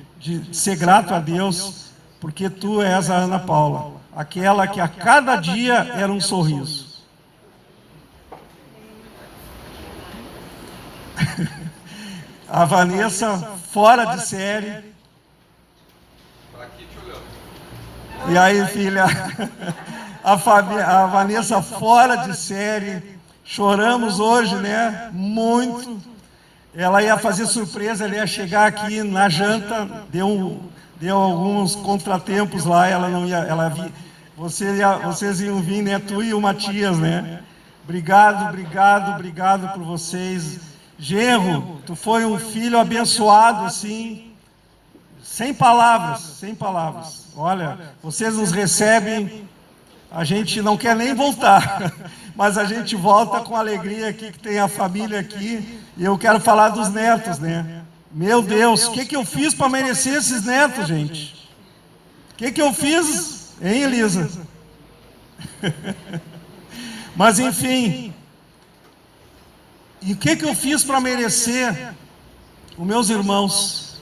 ser grato a Deus, porque tu és a Ana Paula, aquela que a cada dia era um sorriso. A Vanessa, fora de série. E aí, filha, a Vanessa fora de série. Choramos hoje, né? Muito. Ela ia fazer surpresa, ela ia chegar aqui na janta, deu alguns contratempos lá, ela não ia, vocês iam vir, né? Tu e o Matias, né? Obrigado por vocês. Genro, tu foi um filho abençoado, assim, sem palavras. Olha, vocês nos recebem, a gente não quer nem voltar, mas a gente volta com alegria aqui, que tem a família aqui, e eu quero falar dos netos, né? Meu Deus, o que eu fiz para merecer esses netos, gente? O que eu fiz, hein, Elisa? Mas, enfim, e o que eu fiz para merecer os meus irmãos,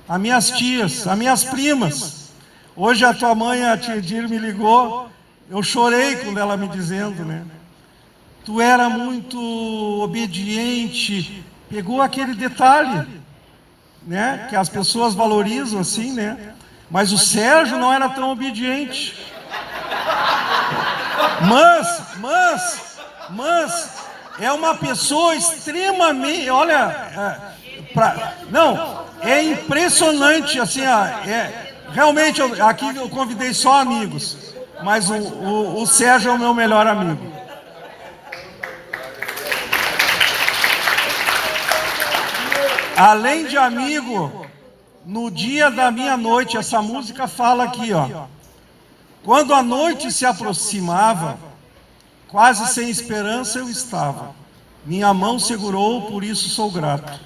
as minhas tias, as minhas primas? Hoje a tua mãe, a tia Dir, me ligou, eu chorei quando ela me dizendo, né? Tu era muito obediente, pegou aquele detalhe, né? Que as pessoas valorizam assim, né? Mas o Sérgio não era tão obediente. Mas é uma pessoa extremamente, olha, não, é impressionante, assim, realmente, aqui eu convidei só amigos, mas o Sérgio é o meu melhor amigo. Além de amigo, no dia da minha noite, essa música fala aqui, ó. Quando a noite se aproximava, quase sem esperança eu estava. Minha mão segurou, por isso sou grato.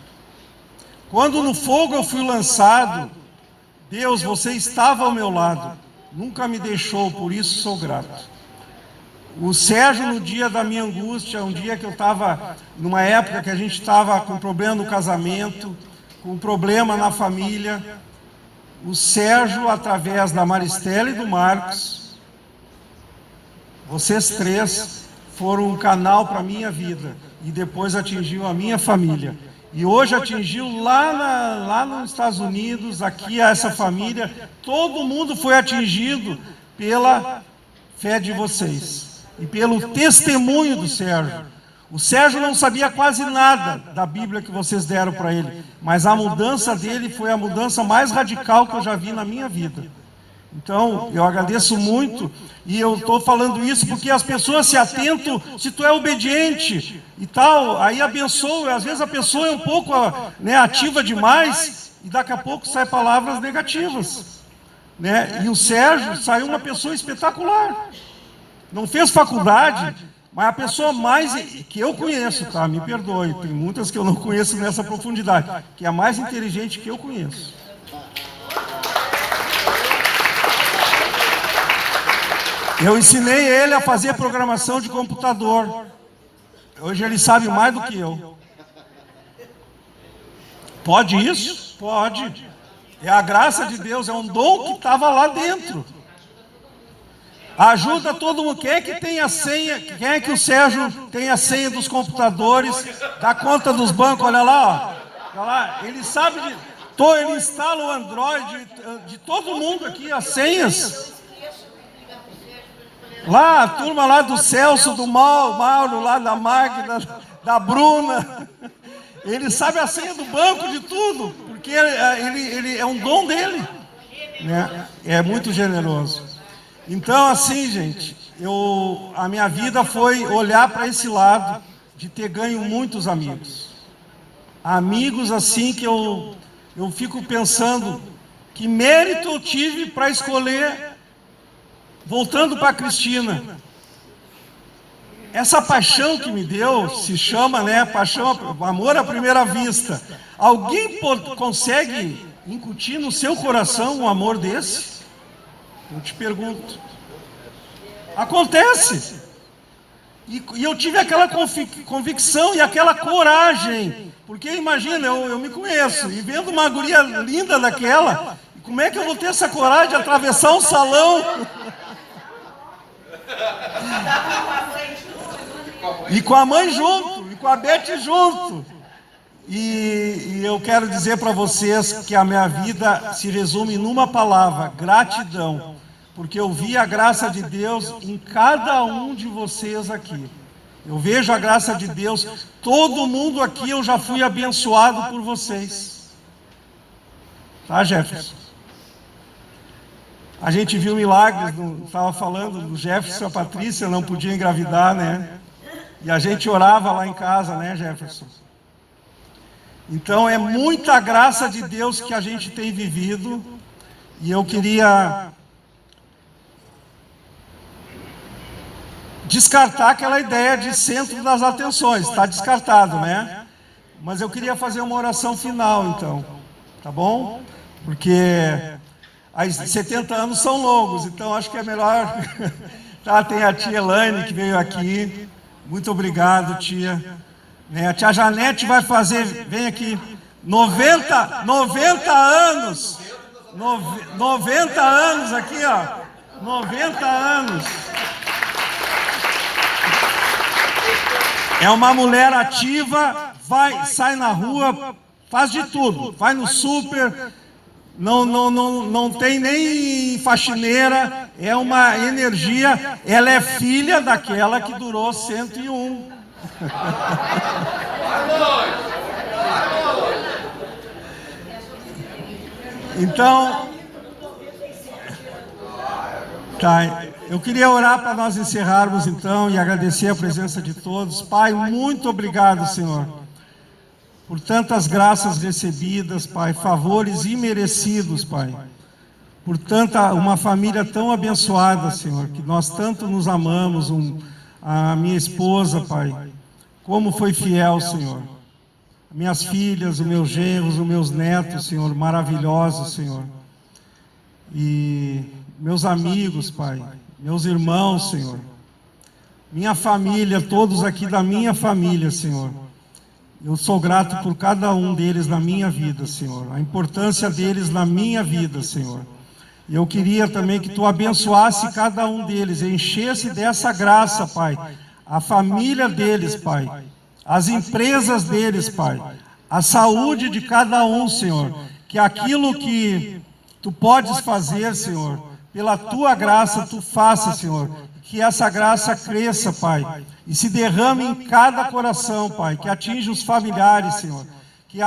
Quando no fogo eu fui lançado, Deus, você estava ao meu lado. Nunca me deixou, por isso sou grato. O Sérgio, no dia da minha angústia, um dia que eu estava, numa época que a gente estava com problema no casamento, com problema na família, o Sérgio, através da Maristela e do Marcos, vocês três foram um canal para a minha vida e depois atingiu a minha família. E hoje atingiu lá nos Estados Unidos, aqui essa família, todo mundo foi atingido pela fé de vocês e pelo testemunho do Sérgio. O Sérgio não sabia quase nada da Bíblia que vocês deram para ele, mas a mudança dele foi a mudança mais radical que eu já vi na minha vida. Então, eu agradeço muito, e eu estou falando isso porque as pessoas se atentam, se tu é obediente e tal, aí abençoa, às vezes a pessoa é um pouco, né, ativa demais, e daqui a pouco saem palavras negativas, né? E o Sérgio saiu uma pessoa espetacular, não fez faculdade, mas a pessoa mais, que eu conheço, tá? Me perdoe, tem muitas que eu não conheço nessa profundidade, que é a mais inteligente que eu conheço. Eu ensinei ele a fazer programação de computador. Hoje ele sabe mais do que eu. Pode isso? Pode. É a graça de Deus, é um dom que estava lá dentro. Ajuda todo mundo. Quem é que tem a senha? Quem é que o Sérgio tem a senha dos computadores, da conta dos bancos? Olha lá, ó. Olha lá. Ele sabe de... Ele instala o Android de todo mundo aqui, as senhas. Lá, a turma lá do Celso, do Mauro, lá da Magda, da Bruna. Ele sabe a senha do banco, de tudo, porque ele é um dom dele, né? É muito generoso. Então, assim, gente, a minha vida foi olhar para esse lado de ter ganho muitos amigos. Amigos, assim, que eu fico pensando que mérito eu tive para escolher voltando para a Cristina, essa paixão que me deu se chama, né, paixão, amor à primeira vista. Alguém consegue incutir no seu coração um amor desse? Eu te pergunto. Acontece. E eu tive aquela convicção e aquela coragem, porque imagina, eu me conheço, e vendo uma guria linda daquela, como é que eu vou ter essa coragem de atravessar um salão? E com a mãe junto, e com a Beth junto. E eu quero dizer para vocês que a minha vida se resume numa palavra: gratidão. Porque eu vi a graça de Deus em cada um de vocês aqui. Eu vejo a graça de Deus, todo mundo aqui eu já fui abençoado por vocês. Tá, Jefferson? A gente viu milagres, estava falando do Jefferson e a Patrícia, não podia engravidar, né? E a gente orava lá em casa, né, Jefferson? Então é muita graça de Deus que a gente tem vivido, e eu queria descartar aquela ideia de centro das atenções, está descartado, né? Mas eu queria fazer uma oração final, então, tá bom? Porque os 70 anos são longos, então acho que é melhor. Tá, tem a tia Elaine que veio aqui, muito obrigado, tia. A tia Janete vai fazer, vem aqui, 90 anos, 90 anos aqui, ó, 90 anos. É uma mulher ativa, sai na rua, faz de tudo, vai no super, não tem nem faxineira, é uma energia, ela é filha daquela que durou 101. Então, tá, eu queria orar para nós encerrarmos então e agradecer a presença de todos. Pai, muito obrigado, Senhor, por tantas graças recebidas, Pai, favores imerecidos, Pai, por uma família tão abençoada, Senhor, que nós tanto nos amamos, a minha esposa, Pai, como foi fiel, Senhor, minhas filhas, os meus genros, os meus netos, Senhor, maravilhosos, Senhor, e meus amigos, Pai, meus irmãos, Senhor, minha família, todos aqui da minha família, Senhor. Eu sou grato por cada um deles na minha vida, Senhor, a importância deles na minha vida, Senhor. E eu queria também que Tu abençoasse cada um deles, enchesse dessa graça, Pai, a família deles, Pai, as empresas deles, Pai, a saúde de cada um, Senhor, que aquilo que Tu podes fazer, Senhor, pela Tua graça, Tu faça, Senhor, que essa graça cresça, Pai, e se derrame em cada coração, Pai, que atinja os familiares, Senhor, que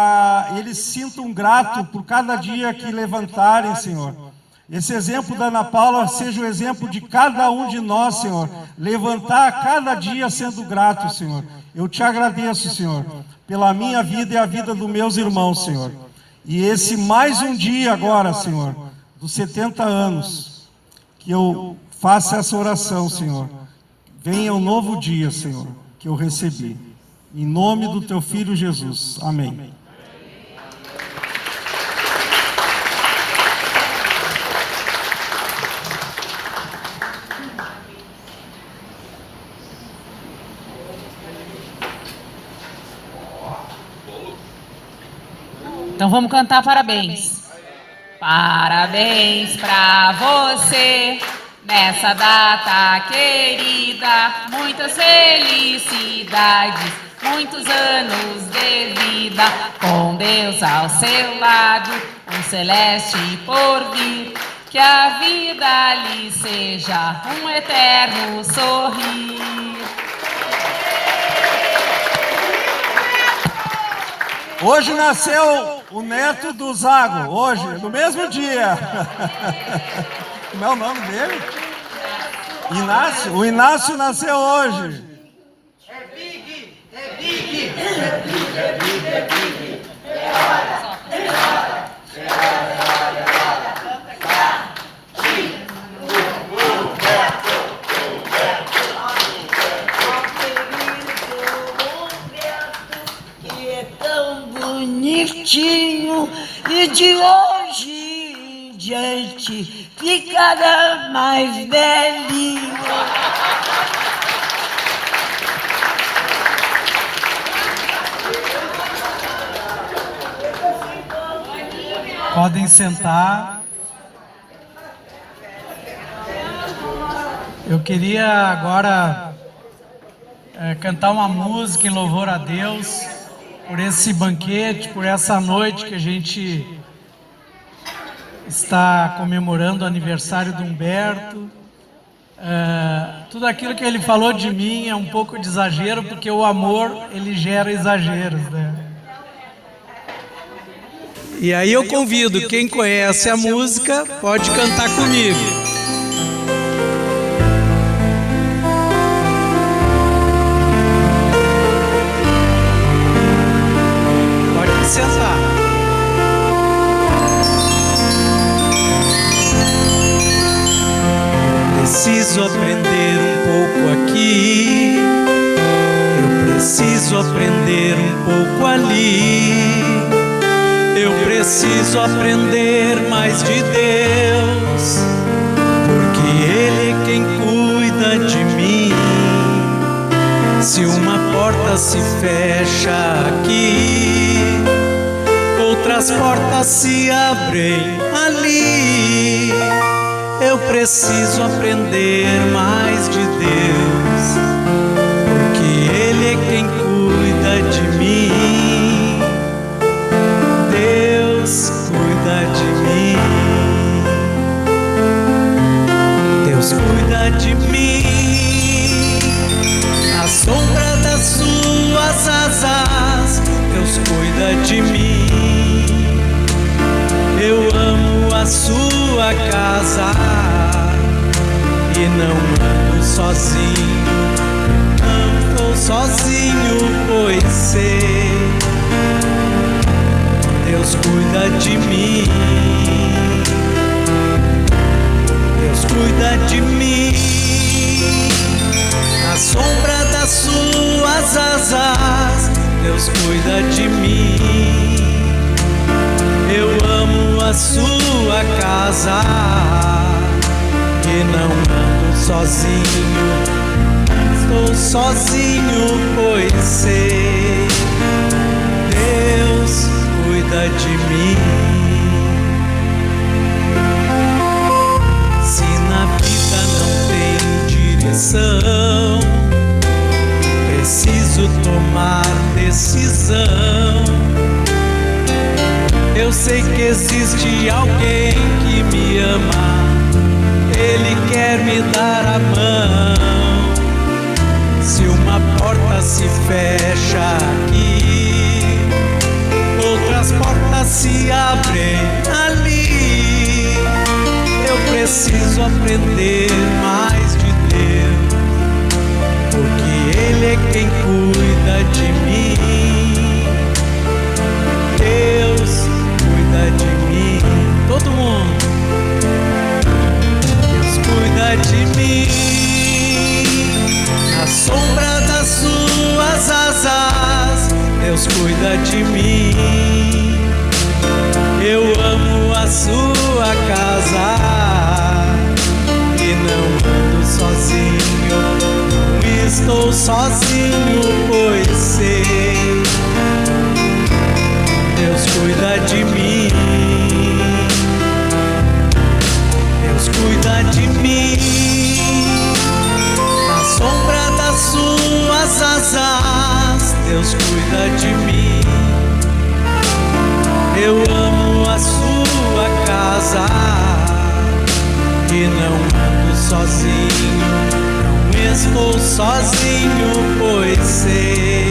eles sintam grato por cada dia que levantarem, Senhor. Esse exemplo da Ana Paula seja o exemplo de cada um de nós, Senhor, levantar cada dia sendo grato, Senhor. Eu Te agradeço, Senhor, pela minha vida e a vida dos meus irmãos, Senhor. E esse mais um dia agora, Senhor, dos 70 anos, que eu faça essa oração, Senhor. Venha um novo dia, Senhor, que eu recebi. Em nome do Teu Filho Jesus. Amém. Então vamos cantar parabéns. Parabéns pra você nessa data querida. Muitas felicidades, muitos anos de vida. Com Deus ao seu lado, um celeste porvir. Que a vida lhe seja um eterno sorrir. Hoje nasceu o neto do Zago, hoje, no mesmo dia. Como é o nome dele? Inácio. O Inácio nasceu hoje. É Big, é Big, é Big, é Big, é Big. É hora, é hora, é hora, é hora, é hora. tão bonitinho e de hoje em diante ficará mais velhinho. Podem sentar. Eu queria agora cantar uma música em louvor a Deus por esse banquete, por essa noite que a gente está comemorando o aniversário do Humberto. Tudo aquilo que ele falou de mim é um pouco de exagero, porque o amor, ele gera exageros, né? E aí eu convido, quem conhece a música, pode cantar comigo. Pode sentar. Preciso aprender um pouco aqui, eu preciso aprender um pouco ali. Eu preciso aprender mais de Deus, porque Ele é quem cuida de mim. Se uma porta se fecha aqui, outras portas se abrem ali. Eu preciso aprender mais de Deus, porque Ele é quem cuida de mim. Deus cuida de mim, Deus cuida de mim, na sombra das suas asas, Deus cuida de mim. Eu amo a sua casa e não ando sozinho, não estou sozinho, pois sei, Deus cuida de mim, Deus cuida de mim, na sombra das suas asas, Deus cuida de mim. Eu amo a sua casa e não ando sozinho, estou sozinho, pois sei, Deus cuida de mim. Se na vida não tem direção, preciso tomar decisão. Eu sei que existe alguém que me ama, Ele quer me dar a mão. Se uma porta se fecha aqui, outras portas se abrem ali. Eu preciso aprender mais de Deus, porque Ele é quem cuida de mim. Deus cuida de mim. Todo mundo. Deus cuida de mim, na sombra das suas asas, Deus cuida de mim. Eu amo a sua casa e não ando sozinho, não estou sozinho, pois sei, Deus cuida de mim, Deus cuida de mim, na sombra das suas asas, Deus cuida de mim. Eu amo a sua casa e não ando sozinho, não estou sozinho, pois sei,